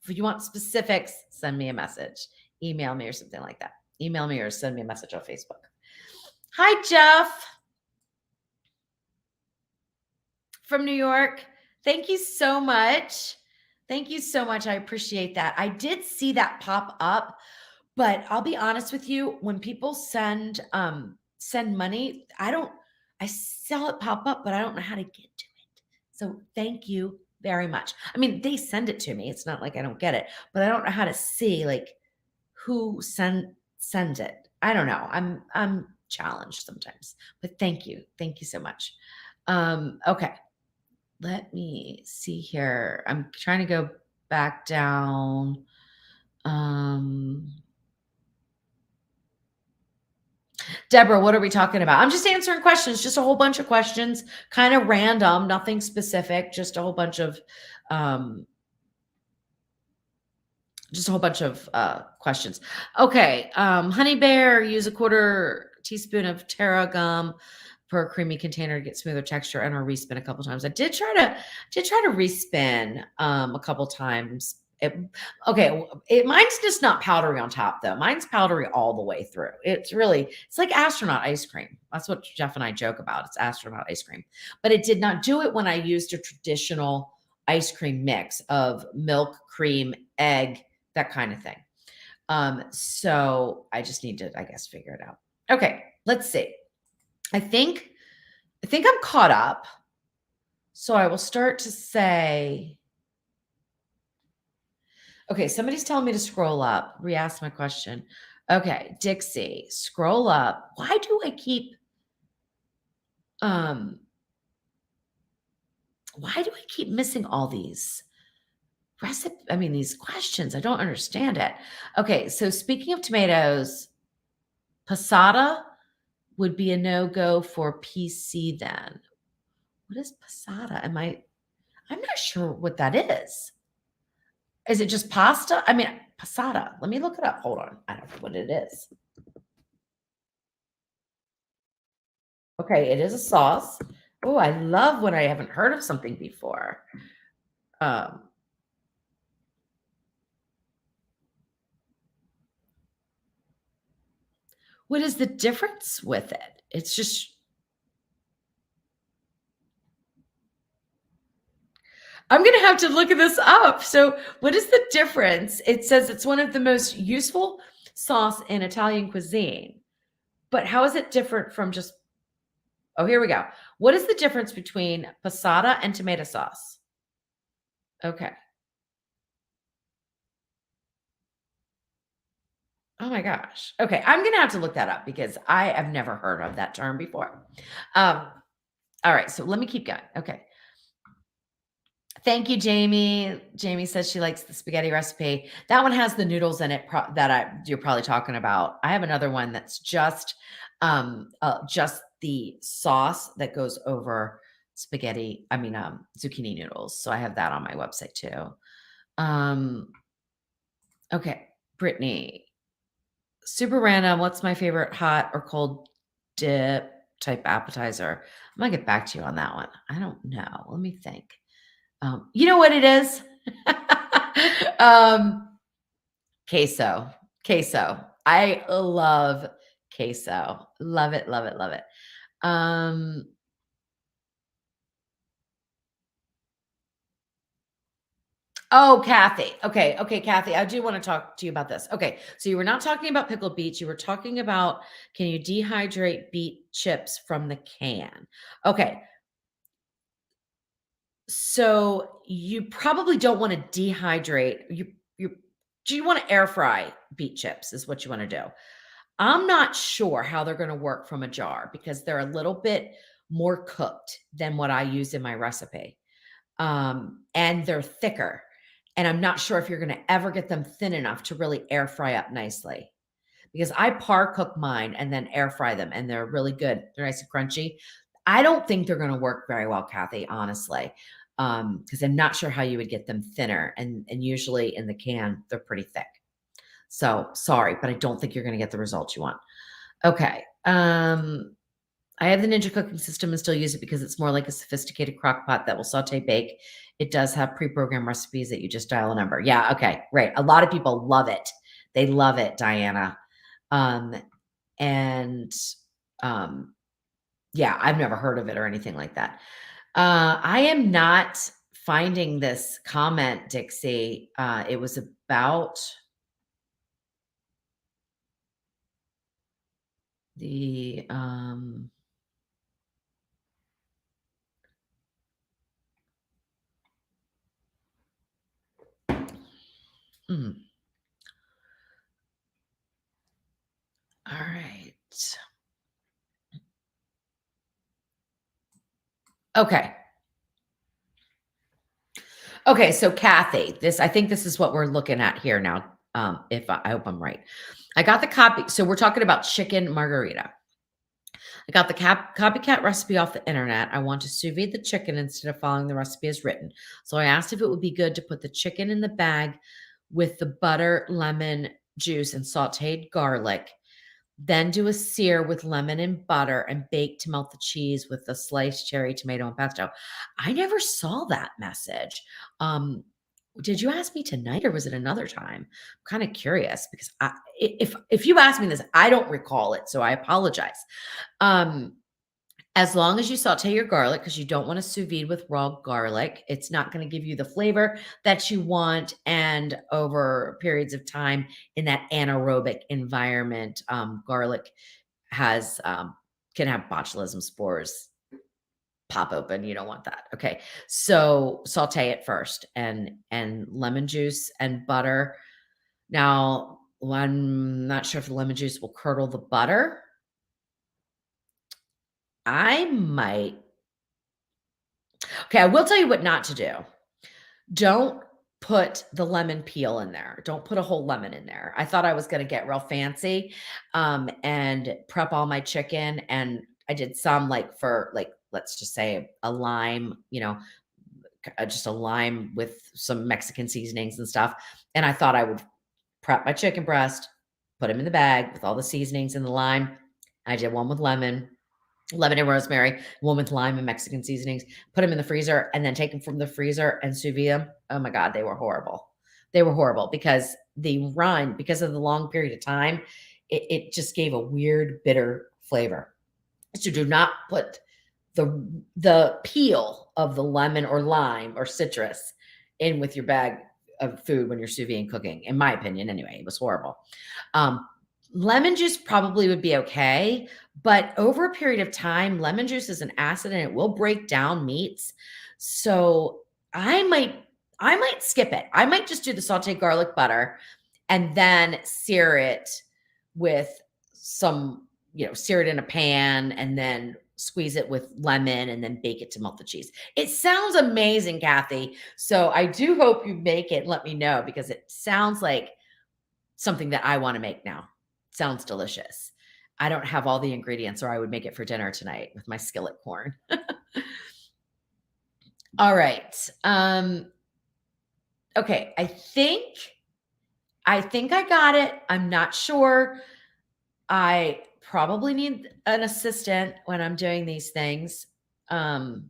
If you want specifics, send me a message, email me or something like that. Email me or send me a message on Facebook. Hi, Jeff from New York. Thank you so much. Thank you so much. I appreciate that. I did see that pop up, but I'll be honest with you, when people send money, I saw it pop up, but I don't know how to get to it. So thank you very much. I mean, they send it to me. It's not like I don't get it, but I don't know how to see like who sends it. I don't know. I'm challenged sometimes, but thank you. Thank you so much. Okay. Let me see here. I'm trying to go back down. Deborah, what are we talking about? I'm just answering questions, just a whole bunch of questions, kind of random, nothing specific, just a whole bunch of questions. Okay. Honey Bear, use a quarter teaspoon of Terra gum per creamy container to get smoother texture, and or respin a couple times. I did try to respin a couple times. Mine's just not powdery on top though. Mine's powdery all the way through. It's like astronaut ice cream. That's what Jeff and I joke about. It's astronaut ice cream. But it did not do it when I used a traditional ice cream mix of milk, cream, egg, that kind of thing. So I just need to, I guess, figure it out. Okay, let's see. I think I'm caught up. So I will start to say, okay, somebody's telling me to scroll up. Re-ask my question. Okay, Dixie, scroll up. Why do I keep missing all these these questions? I don't understand it. Okay, so speaking of tomatoes, passata would be a no-go for PC then. What is passata? I'm not sure what that is. Is it just pasta? Passata. Let me look it up. Hold on. I don't know what it is. Okay, it is a sauce. Oh, I love when I haven't heard of something before. What is the difference with it? It's just, I'm going to have to look this up. So what is the difference? It says it's one of the most useful sauce in Italian cuisine, but how is it different from just, oh, here we go. What is the difference between passata and tomato sauce? Okay. Oh my gosh. Okay. I'm going to have to look that up because I have never heard of that term before. All right. So let me keep going. Okay. Thank you, Jamie. Jamie says she likes the spaghetti recipe. That one has the noodles in it you're probably talking about. I have another one that's just the sauce that goes over spaghetti. Zucchini noodles. So I have that on my website too. Okay, Brittany. Super random. What's my favorite hot or cold dip type appetizer? I'm gonna get back to you on that one. I don't know. Let me think. You know what it is? Queso. Queso. I love queso. Love it, love it, love it. Oh, Kathy. Okay, Kathy. I do want to talk to you about this. Okay, so you were not talking about pickled beets. You were talking about, can you dehydrate beet chips from the can? Okay, so you probably don't want to dehydrate. You want to air fry beet chips is what you want to do. I'm not sure how they're going to work from a jar because they're a little bit more cooked than what I use in my recipe. And they're thicker. And I'm not sure if you're going to ever get them thin enough to really air fry up nicely because I par cook mine and then air fry them and they're really good. They're nice and crunchy. I don't think they're going to work very well, Kathy, honestly, because I'm not sure how you would get them thinner. And usually in the can, they're pretty thick. So sorry, but I don't think you're going to get the results you want. Okay. I have the Ninja cooking system and still use it because it's more like a sophisticated crock pot that will saute bake. It does have pre-programmed recipes that you just dial a number. Yeah. Okay. Right. A lot of people love it. They love it, Diana. And yeah, I've never heard of it or anything like that. I am not finding this comment, Dixie. It was about the all right. Okay. Okay, so Kathy, I think this is what we're looking at here now. I hope I'm right. I got the copy. So we're talking about chicken margarita. I got the copycat recipe off the internet. I want to sous vide the chicken instead of following the recipe as written. So I asked if it would be good to put the chicken in the bag with the butter, lemon juice, and sauteed garlic. Then do a sear with lemon and butter and bake to melt the cheese with the sliced cherry, tomato, and pesto. I never saw that message. Did you ask me tonight or was it another time? I'm kind of curious because if you asked me this, I don't recall it, so I apologize. Um, as long as you saute your garlic, because you don't want to sous vide with raw garlic, it's not going to give you the flavor that you want. And over periods of time in that anaerobic environment, garlic has can have botulism spores pop open. You don't want that. Okay, so saute it first, and lemon juice and butter. Now, I'm not sure if the lemon juice will curdle the butter. I might. Okay, I will tell you what not to do. Don't put the lemon peel in there. Don't put a whole lemon in there. I thought I was going to get real fancy and prep all my chicken. And I did some let's just say a lime, just a lime with some Mexican seasonings and stuff. And I thought I would prep my chicken breast, put them in the bag with all the seasonings and the lime. I did one with lemon and rosemary, one with lime and Mexican seasonings, put them in the freezer, and then take them from the freezer and sous vide them. Oh my God, they were horrible. They were horrible because because of the long period of time, it just gave a weird, bitter flavor. So do not put the peel of the lemon or lime or citrus in with your bag of food when you're sous vide and cooking. In my opinion, anyway, it was horrible. Lemon juice probably would be okay, but over a period of time, lemon juice is an acid and it will break down meats. So I might skip it. I might just do the sauteed garlic butter and then sear it with some, sear it in a pan and then squeeze it with lemon and then bake it to melt the cheese. It sounds amazing, Kathy. So I do hope you make it. Let me know because it sounds like something that I want to make now. Sounds delicious. I don't have all the ingredients or I would make it for dinner tonight with my skillet corn. All right. Okay. I think I got it. I'm not sure. I probably need an assistant when I'm doing these things. To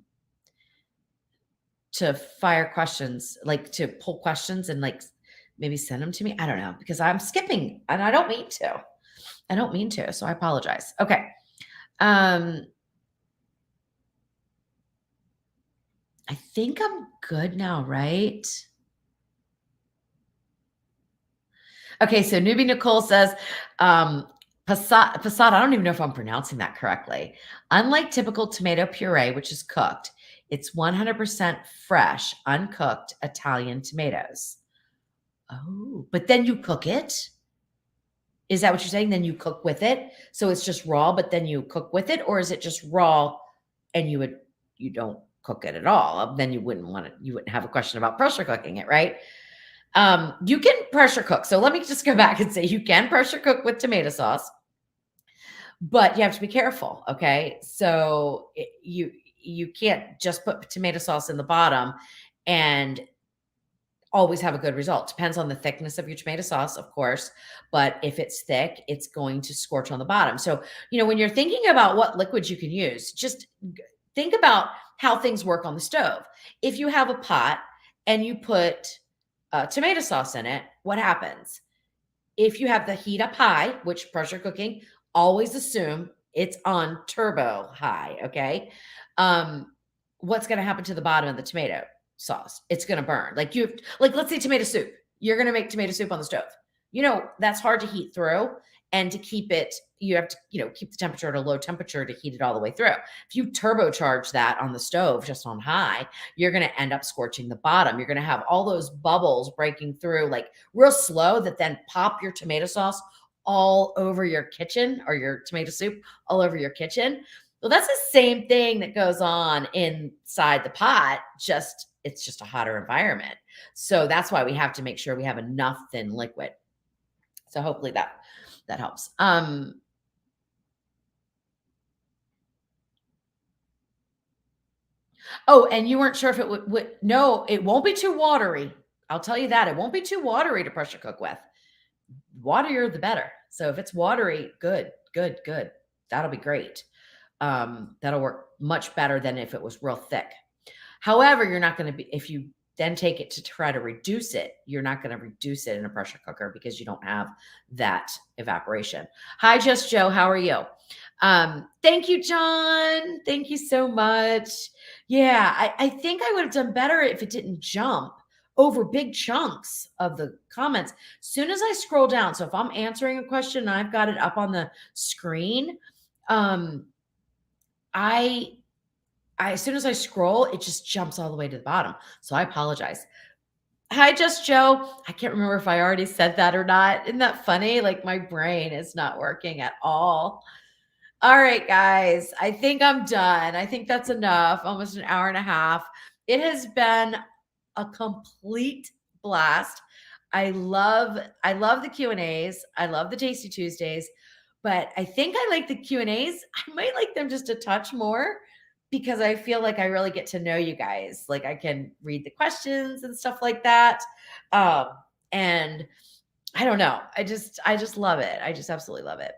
fire questions, like to pull questions and maybe send them to me. I don't know because I'm skipping and I don't mean to. So I apologize. Okay. I think I'm good now, right? Okay, so newbie Nicole says, Passat, I don't even know if I'm pronouncing that correctly. Unlike typical tomato puree, which is cooked, it's 100% fresh, uncooked Italian tomatoes. Oh, but then you cook it? Is that what you're saying? Then you cook with it? So it's just raw, but then you cook with it? Or is it just raw and you don't cook it at all? Then you wouldn't have a question about pressure cooking it, right? You can pressure cook. So let me just go back and say you can pressure cook with tomato sauce, but you have to be careful. Okay. So you can't just put tomato sauce in the bottom and always have a good result. Depends on the thickness of your tomato sauce, of course, but if it's thick, it's going to scorch on the bottom. So, when you're thinking about what liquids you can use, just think about how things work on the stove. If you have a pot and you put tomato sauce in it, what happens? If you have the heat up high, which pressure cooking, always assume it's on turbo high, okay? What's going to happen to the bottom of the tomato sauce? It's going to burn. Let's say tomato soup. You're going to make tomato soup on the stove. That's hard to heat through, and to keep it, you have to, keep the temperature at a low temperature to heat it all the way through. If you turbocharge that on the stove just on high, you're going to end up scorching the bottom. You're going to have all those bubbles breaking through real slow that then pop your tomato sauce all over your kitchen, or your tomato soup all over your kitchen. Well, that's the same thing that goes on inside the pot, it's just a hotter environment. So that's why we have to make sure we have enough thin liquid. So hopefully that helps. Oh, and you weren't sure if it would no, it won't be too watery. I'll tell you that. It won't be too watery to pressure cook with. Waterier the better. So if it's watery, good, good, good. That'll be great. That'll work much better than if it was real thick. However, you're not going to be, if you then take it to try to reduce it, you're not going to reduce it in a pressure cooker because you don't have that evaporation. Hi, Just Joe. How are you? Thank you, John. Thank you so much. Yeah, I think I would have done better if it didn't jump over big chunks of the comments. Soon as I scroll down, so if I'm answering a question and I've got it up on the screen, I as soon as I scroll, it just jumps all the way to the bottom. So I apologize. Hi, Just Joe. I can't remember if I already said that or not. Isn't that funny? Like my brain is not working at all. All right, guys. I think I'm done. I think that's enough. Almost an hour and a half. It has been a complete blast. I love the Q&As. I love the Tasty Tuesdays, but I think I like the Q&As. I might like them just a touch more because I feel like I really get to know you guys. Like I can read the questions and stuff like that. And I don't know. I just love it. I just absolutely love it.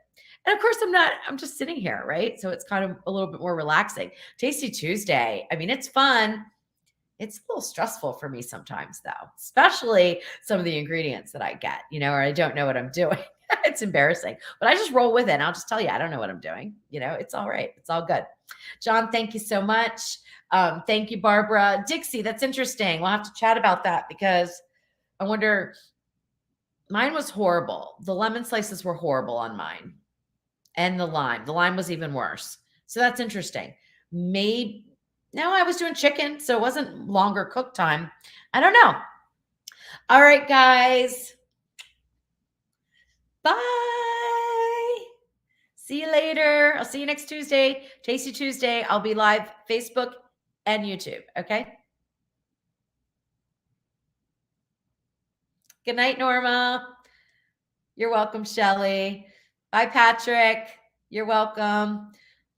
And of course, I'm just sitting here, right? So it's kind of a little bit more relaxing. Tasty Tuesday. I mean, it's fun. It's a little stressful for me sometimes, though, especially some of the ingredients that I get, or I don't know what I'm doing. It's embarrassing, but I just roll with it. And I'll just tell you, I don't know what I'm doing. It's all right. It's all good. John, thank you so much. Thank you, Barbara. Dixie, that's interesting. We'll have to chat about that because I wonder, mine was horrible. The lemon slices were horrible on mine. And the lime. The lime was even worse. So that's interesting. Maybe no, I was doing chicken, so it wasn't longer cook time. I don't know. All right, guys. Bye. See you later. I'll see you next Tuesday. Tasty Tuesday. I'll be live Facebook and YouTube. Okay. Good night, Norma. You're welcome, Shelly. Bye, Patrick. You're welcome.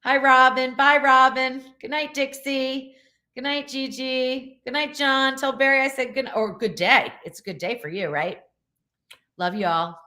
Hi, Robin. Bye, Robin. Good night, Dixie. Good night, Gigi. Good night, John. Tell Barry I said good day. It's a good day for you, right? Love you all.